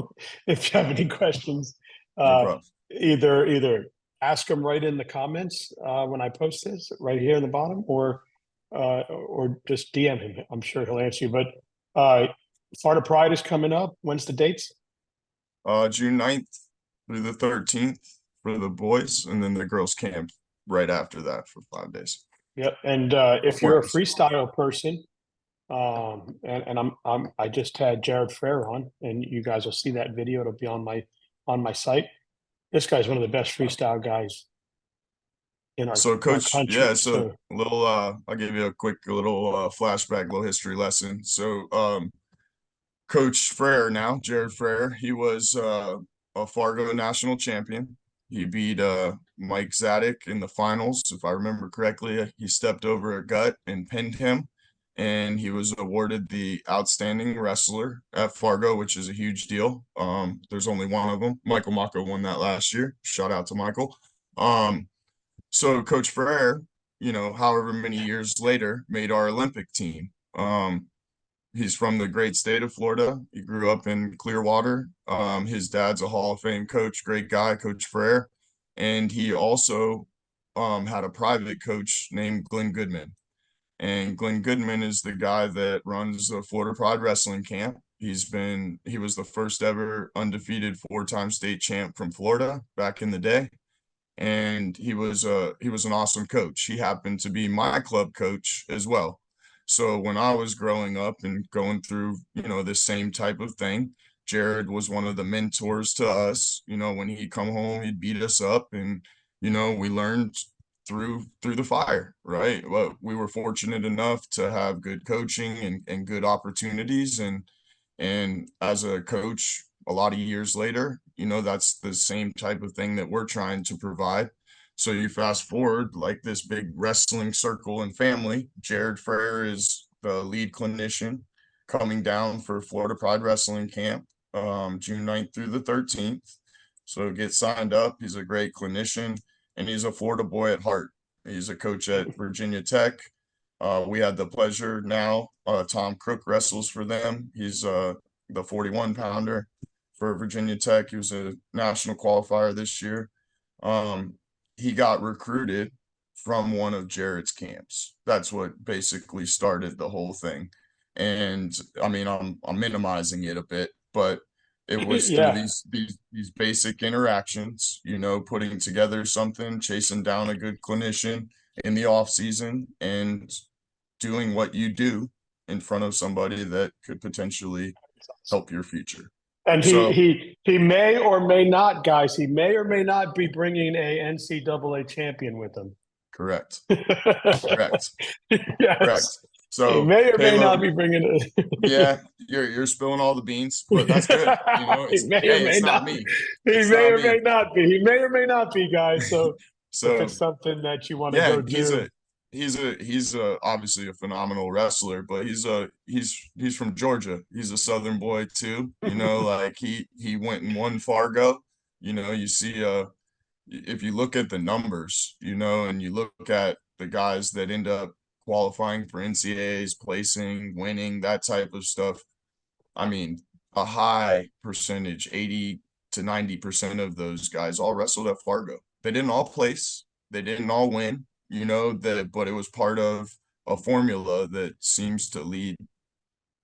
if you have any questions, no uh, problem. either ask them right in the comments when I post this right here in the bottom, or just DM him. I'm sure he'll answer you. But Florida Pride is coming up. When's the dates? June 9th through the 13th for the boys, and then the girls camp right after that for 5 days. Yep. And if you're a freestyle person, and I just had Jared Frere on, and you guys will see that video. It'll be on my site. This guy's one of the best freestyle guys in our Coach, country. yeah, so a little I'll give you a quick little flashback, little history lesson. Coach Frere now, Jared Frere, he was a Fargo national champion. He beat Mike Zadek in the finals, if I remember correctly. He stepped over a gut and pinned him, and he was awarded the outstanding wrestler at Fargo, which is a huge deal. There's only one of them. Michael Mako won that last year. Shout out to Michael. So Coach Frere, however many years later, made our Olympic team. He's from the great state of Florida. He grew up in Clearwater. His dad's a Hall of Fame coach, great guy, Coach Frere. And he also had a private coach named Glenn Goodman. And Glenn Goodman is the guy that runs the Florida Pride Wrestling Camp. He was the first ever undefeated 4-time state champ from Florida back in the day. And he was an awesome coach. He happened to be my club coach as well. So when I was growing up and going through, this same type of thing, Jared was one of the mentors to us. When he'd come home, he'd beat us up, and we learned through the fire, right? Well, we were fortunate enough to have good coaching and good opportunities, and as a coach, a lot of years later, that's the same type of thing that we're trying to provide. So you fast forward like this big wrestling circle and family. Jared Frere is the lead clinician coming down for Florida Pride Wrestling Camp, June 9th through the 13th. So get signed up. He's a great clinician, and he's a Florida boy at heart. He's a coach at Virginia Tech. We had the pleasure now, Tom Crook wrestles for them. He's the 41-pounder for Virginia Tech. He was a national qualifier this year. He got recruited from one of Jared's camps. That's what basically started the whole thing. And I mean, I'm minimizing it a bit, but it was through these basic interactions, putting together something, chasing down a good clinician in the off season, and doing what you do in front of somebody that could potentially help your future. And he may or may not, guys. He may or may not be bringing a NCAA champion with him. Correct. Correct. Yes. Correct. So he may or may not be bringing it. Yeah, you're spilling all the beans, but that's good. He may or may not be. He may or may not be. He may or may not be, guys. So if it's something that you want to go do. He's obviously a phenomenal wrestler, but he's from Georgia. He's a Southern boy too. Like he went and won Fargo. You see if you look at the numbers, and you look at the guys that end up qualifying for NCAAs, placing, winning, that type of stuff. I mean, a high percentage, 80 to 90% of those guys all wrestled at Fargo. They didn't all place, they didn't all win. But it was part of a formula that seems to lead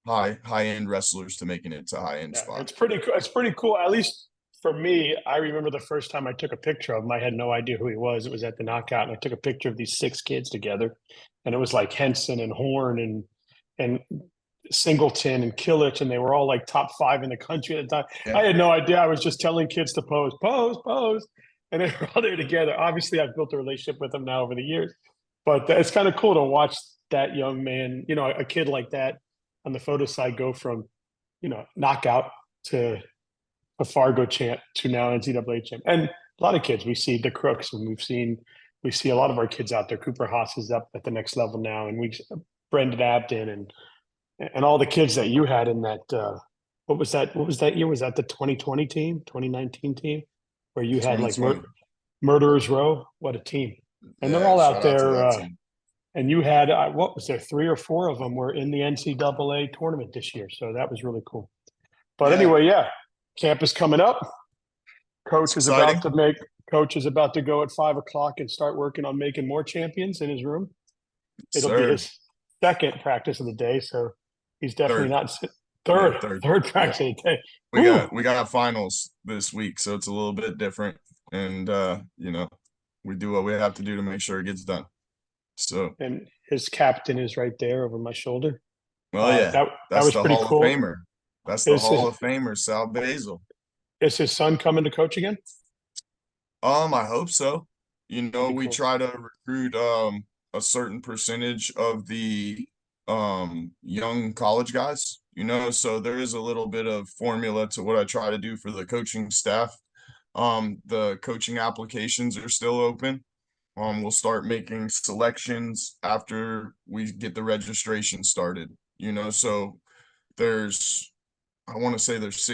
high-end wrestlers to making it to high-end spots. It's pretty cool. It's pretty cool. At least for me, I remember the first time I took a picture of him. I had no idea who he was. It was at the Knockout, and I took a picture of these 6 kids together, and it was like Henson and Horn and Singleton and Killich, and they were all like top 5 in the country at the time. Yeah. I had no idea. I was just telling kids to pose. And they were all there together. Obviously, I've built a relationship with them now over the years. But it's kind of cool to watch that young man, a kid like that on the photo side go from, knockout to a Fargo champ to now NCAA champ. And a lot of kids, we see the Crooks, and we see a lot of our kids out there. Cooper Haas is up at the next level now. And Brendan Abden and all the kids that you had in that, what was that year? Was that the 2020 team, 2019 team? Where you had like Murderers Row? What a team. And they're all out there. And you had, what was there, 3 or 4 of them were in the NCAA tournament this year. So that was really cool. But anyway, camp is coming up. Coach is about to go at 5 o'clock and start working on making more champions in his room. It'll be his second practice of the day. So he's definitely Yeah, third yeah. practice of the day. We Whew. got finals this week, so it's a little bit different. And you know, we do what we have to do to make sure it gets done. So, And his captain is right there over my shoulder. well, yeah, That that's was the pretty Hall of cool. Famer. That's the Is Hall his of Famer, Sal Basil. is his son coming to coach again? I hope so. You That'd know, be we cool. try to recruit a certain percentage of the young college guys, you know, so there is a little bit of formula to what I try to do for the coaching staff. The coaching applications are still open. We'll start making selections after we get the registration started, you know, so there's I want to say there's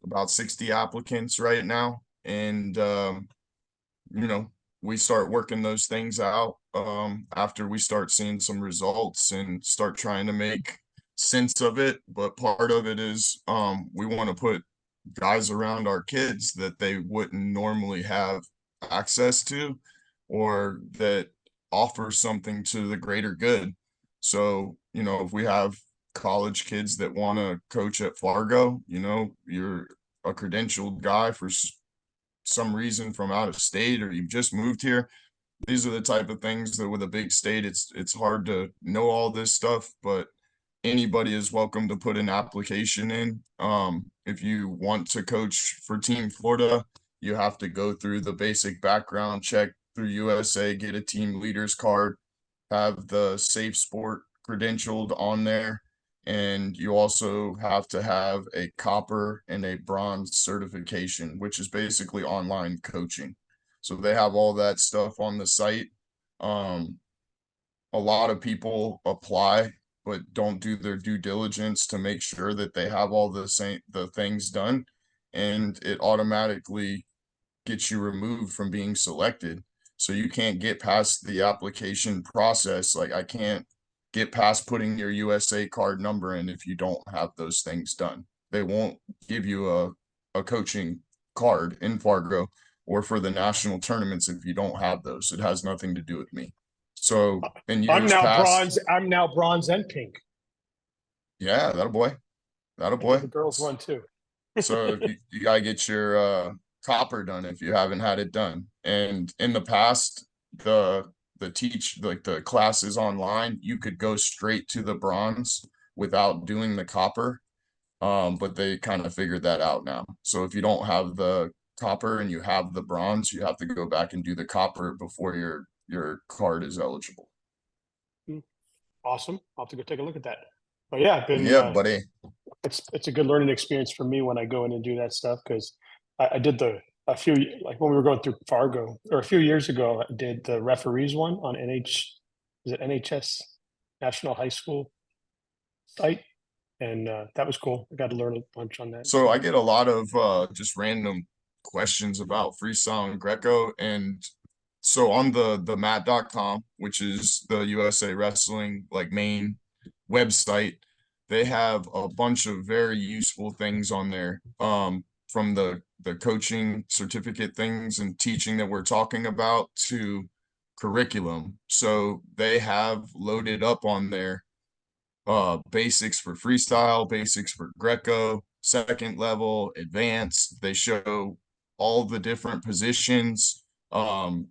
about 60 applicants right now. And you know, we start working those things out after we start seeing some results and start trying to make sense of it. But part of it is we want to put guys around our kids that they wouldn't normally have access to, or that offer something to the greater good. So, you know, if we have college kids that want to coach at Fargo, you know, you're a credentialed guy for some reason from out of state, or you've just moved here. These are the type of things that with a big state, it's hard to know all this stuff, but anybody is welcome to put an application in. If you want to coach for Team Florida, you have to go through the basic background check through USA, get a team leaders card, have the safe sport credentialed on there. And you also have to have a copper and a bronze certification, which is basically online coaching. So they have all that stuff on the site. Um, a lot of people apply but don't do their due diligence to make sure that they have all the things done, and it automatically gets you removed from being selected. So you can't get past the application process. Like I can't get past putting your USA card number in if you don't have those things done. They won't give you a coaching card in Fargo or for the national tournaments if you don't have those. It has nothing to do with me. So in I'm years now past, bronze. I'm now bronze and pink. yeah, that'll boy. That'll I did boy. the girls one too. So you gotta get your copper done if you haven't had it done. And in the past, the classes online, you could go straight to the bronze without doing the copper. But they kind of figured that out now. So if you don't have the copper and you have the bronze, you have to go back and do the copper before your card is eligible. Awesome. I'll have to go take a look at that. But yeah, I've been Yeah, buddy. it's a good learning experience for me when I go in and do that stuff because I did a few like when we were going through Fargo or a few years ago, I did the referees one on is it NHS National High School site, and that was cool. I got to learn a bunch on that. So I get a lot of just random questions about freestyle and Greco. And so on the mat.com, which is the USA Wrestling like main website, they have a bunch of very useful things on there. From the coaching certificate things and teaching that we're talking about to curriculum. So they have loaded up on there basics for freestyle, basics for Greco, second level, advanced. They show all the different positions,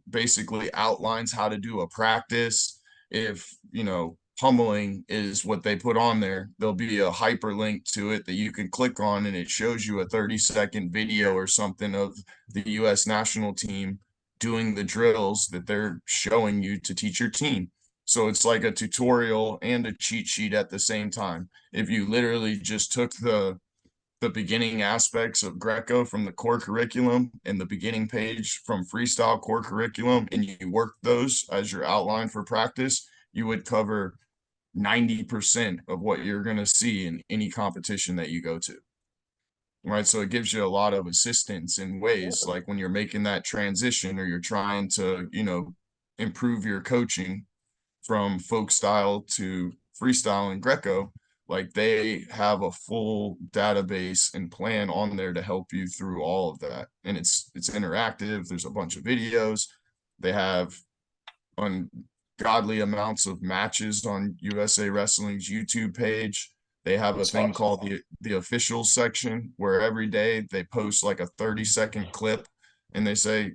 basically outlines how to do a practice. If, you know, pummeling is what they put on there, there'll be a hyperlink to it that you can click on, and it shows you a 30-second video or something of the US national team doing the drills that they're showing you to teach your team. So it's like a tutorial and a cheat sheet at the same time. If you literally just took the beginning aspects of Greco from the core curriculum and the beginning page from freestyle core curriculum, and you work those as your outline for practice, you would cover 90% of what you're going to see in any competition that you go to. Right. So it gives you a lot of assistance in ways like when you're making that transition or you're trying to, you know, improve your coaching from folk style to freestyle and Greco. Like they have a full database and plan on there to help you through all of that. And it's interactive. There's a bunch of videos. They have ungodly amounts of matches on USA Wrestling's YouTube page. They have a That's thing awesome. called the officials section where every day they post like a 30-second clip and they say,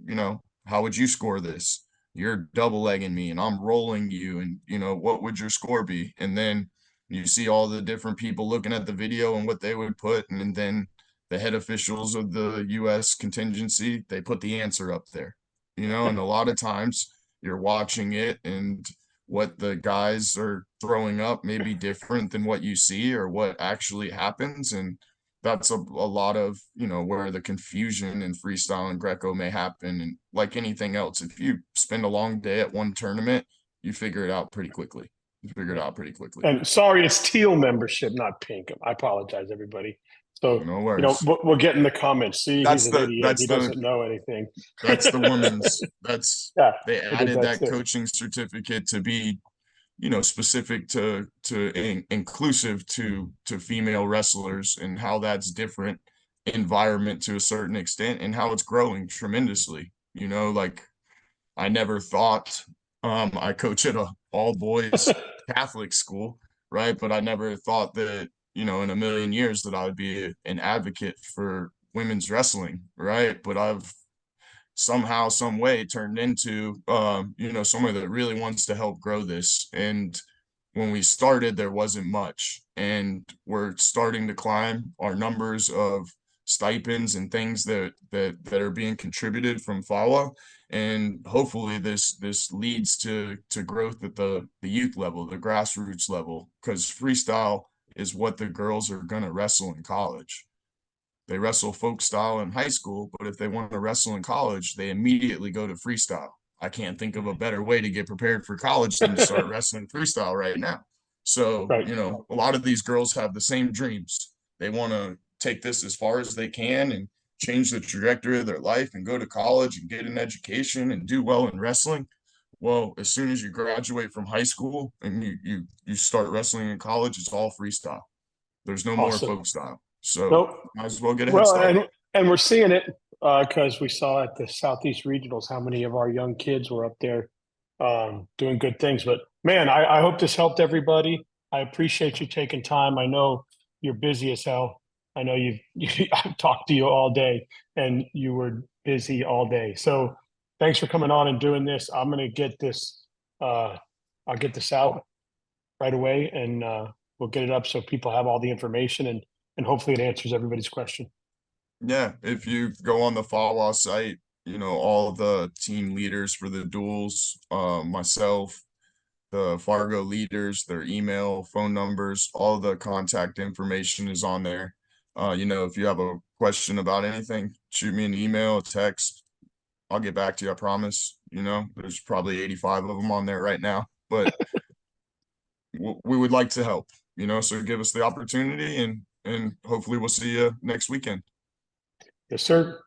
how would you score this? You're double legging me and I'm rolling you, and what would your score be? And then you see all the different people looking at the video and what they would put, and then the head officials of the US contingency, they put the answer up there. And a lot of times you're watching it and what the guys are throwing up may be different than what you see or what actually happens. And that's a lot of, where the confusion in freestyle and Greco may happen. And like anything else, if you spend a long day at one tournament, you figure it out pretty quickly. You figure it out pretty quickly. And sorry, it's teal membership, not pink. I apologize, everybody. So, No worries. we'll get in the comments. See, he's That's an the idiot. that's He the doesn't know anything. that's the women's. Yeah, They I think added that's that it. coaching certificate to be specific to inclusive to female wrestlers, and how that's different environment to a certain extent, and how it's growing tremendously. Like I never thought, I coach at a all boys Catholic school, right? But I never thought that, in a million years that I would be an advocate for women's wrestling, right? But I've somehow, some way turned into someone that really wants to help grow this. And when we started, there wasn't much, and we're starting to climb our numbers of stipends and things that are being contributed from FAWA. And hopefully this leads to growth at the youth level, the grassroots level, because freestyle is what the girls are going to wrestle in college. They wrestle folk style in high school, but if they want to wrestle in college, they immediately go to freestyle. I can't think of a better way to get prepared for college than to start wrestling freestyle right now. So, Right. a lot of these girls have the same dreams. They want to take this as far as they can and change the trajectory of their life and go to college and get an education and do well in wrestling. Well, as soon as you graduate from high school and you start wrestling in college, it's all freestyle. There's no more Awesome. folk style. So Nope. might as well get a head Well, start. and we're seeing it because we saw at the Southeast Regionals how many of our young kids were up there doing good things. But man, I hope this helped everybody. I appreciate you taking time. I know you're busy as hell. I know I've talked to you all day, and you were busy all day. So thanks for coming on and doing this. I'm gonna get this. I'll get this out right away, and we'll get it up so people have all the information, and hopefully it answers everybody's question. Yeah, if you go on the FAWA site, all the team leaders for the duels, myself, the Fargo leaders, their email, phone numbers, all the contact information is on there. If you have a question about anything, shoot me an email, a text. I'll get back to you, I promise. There's probably 85 of them on there right now, but we would like to help, so give us the opportunity, and hopefully we'll see you next weekend. Yes, sir.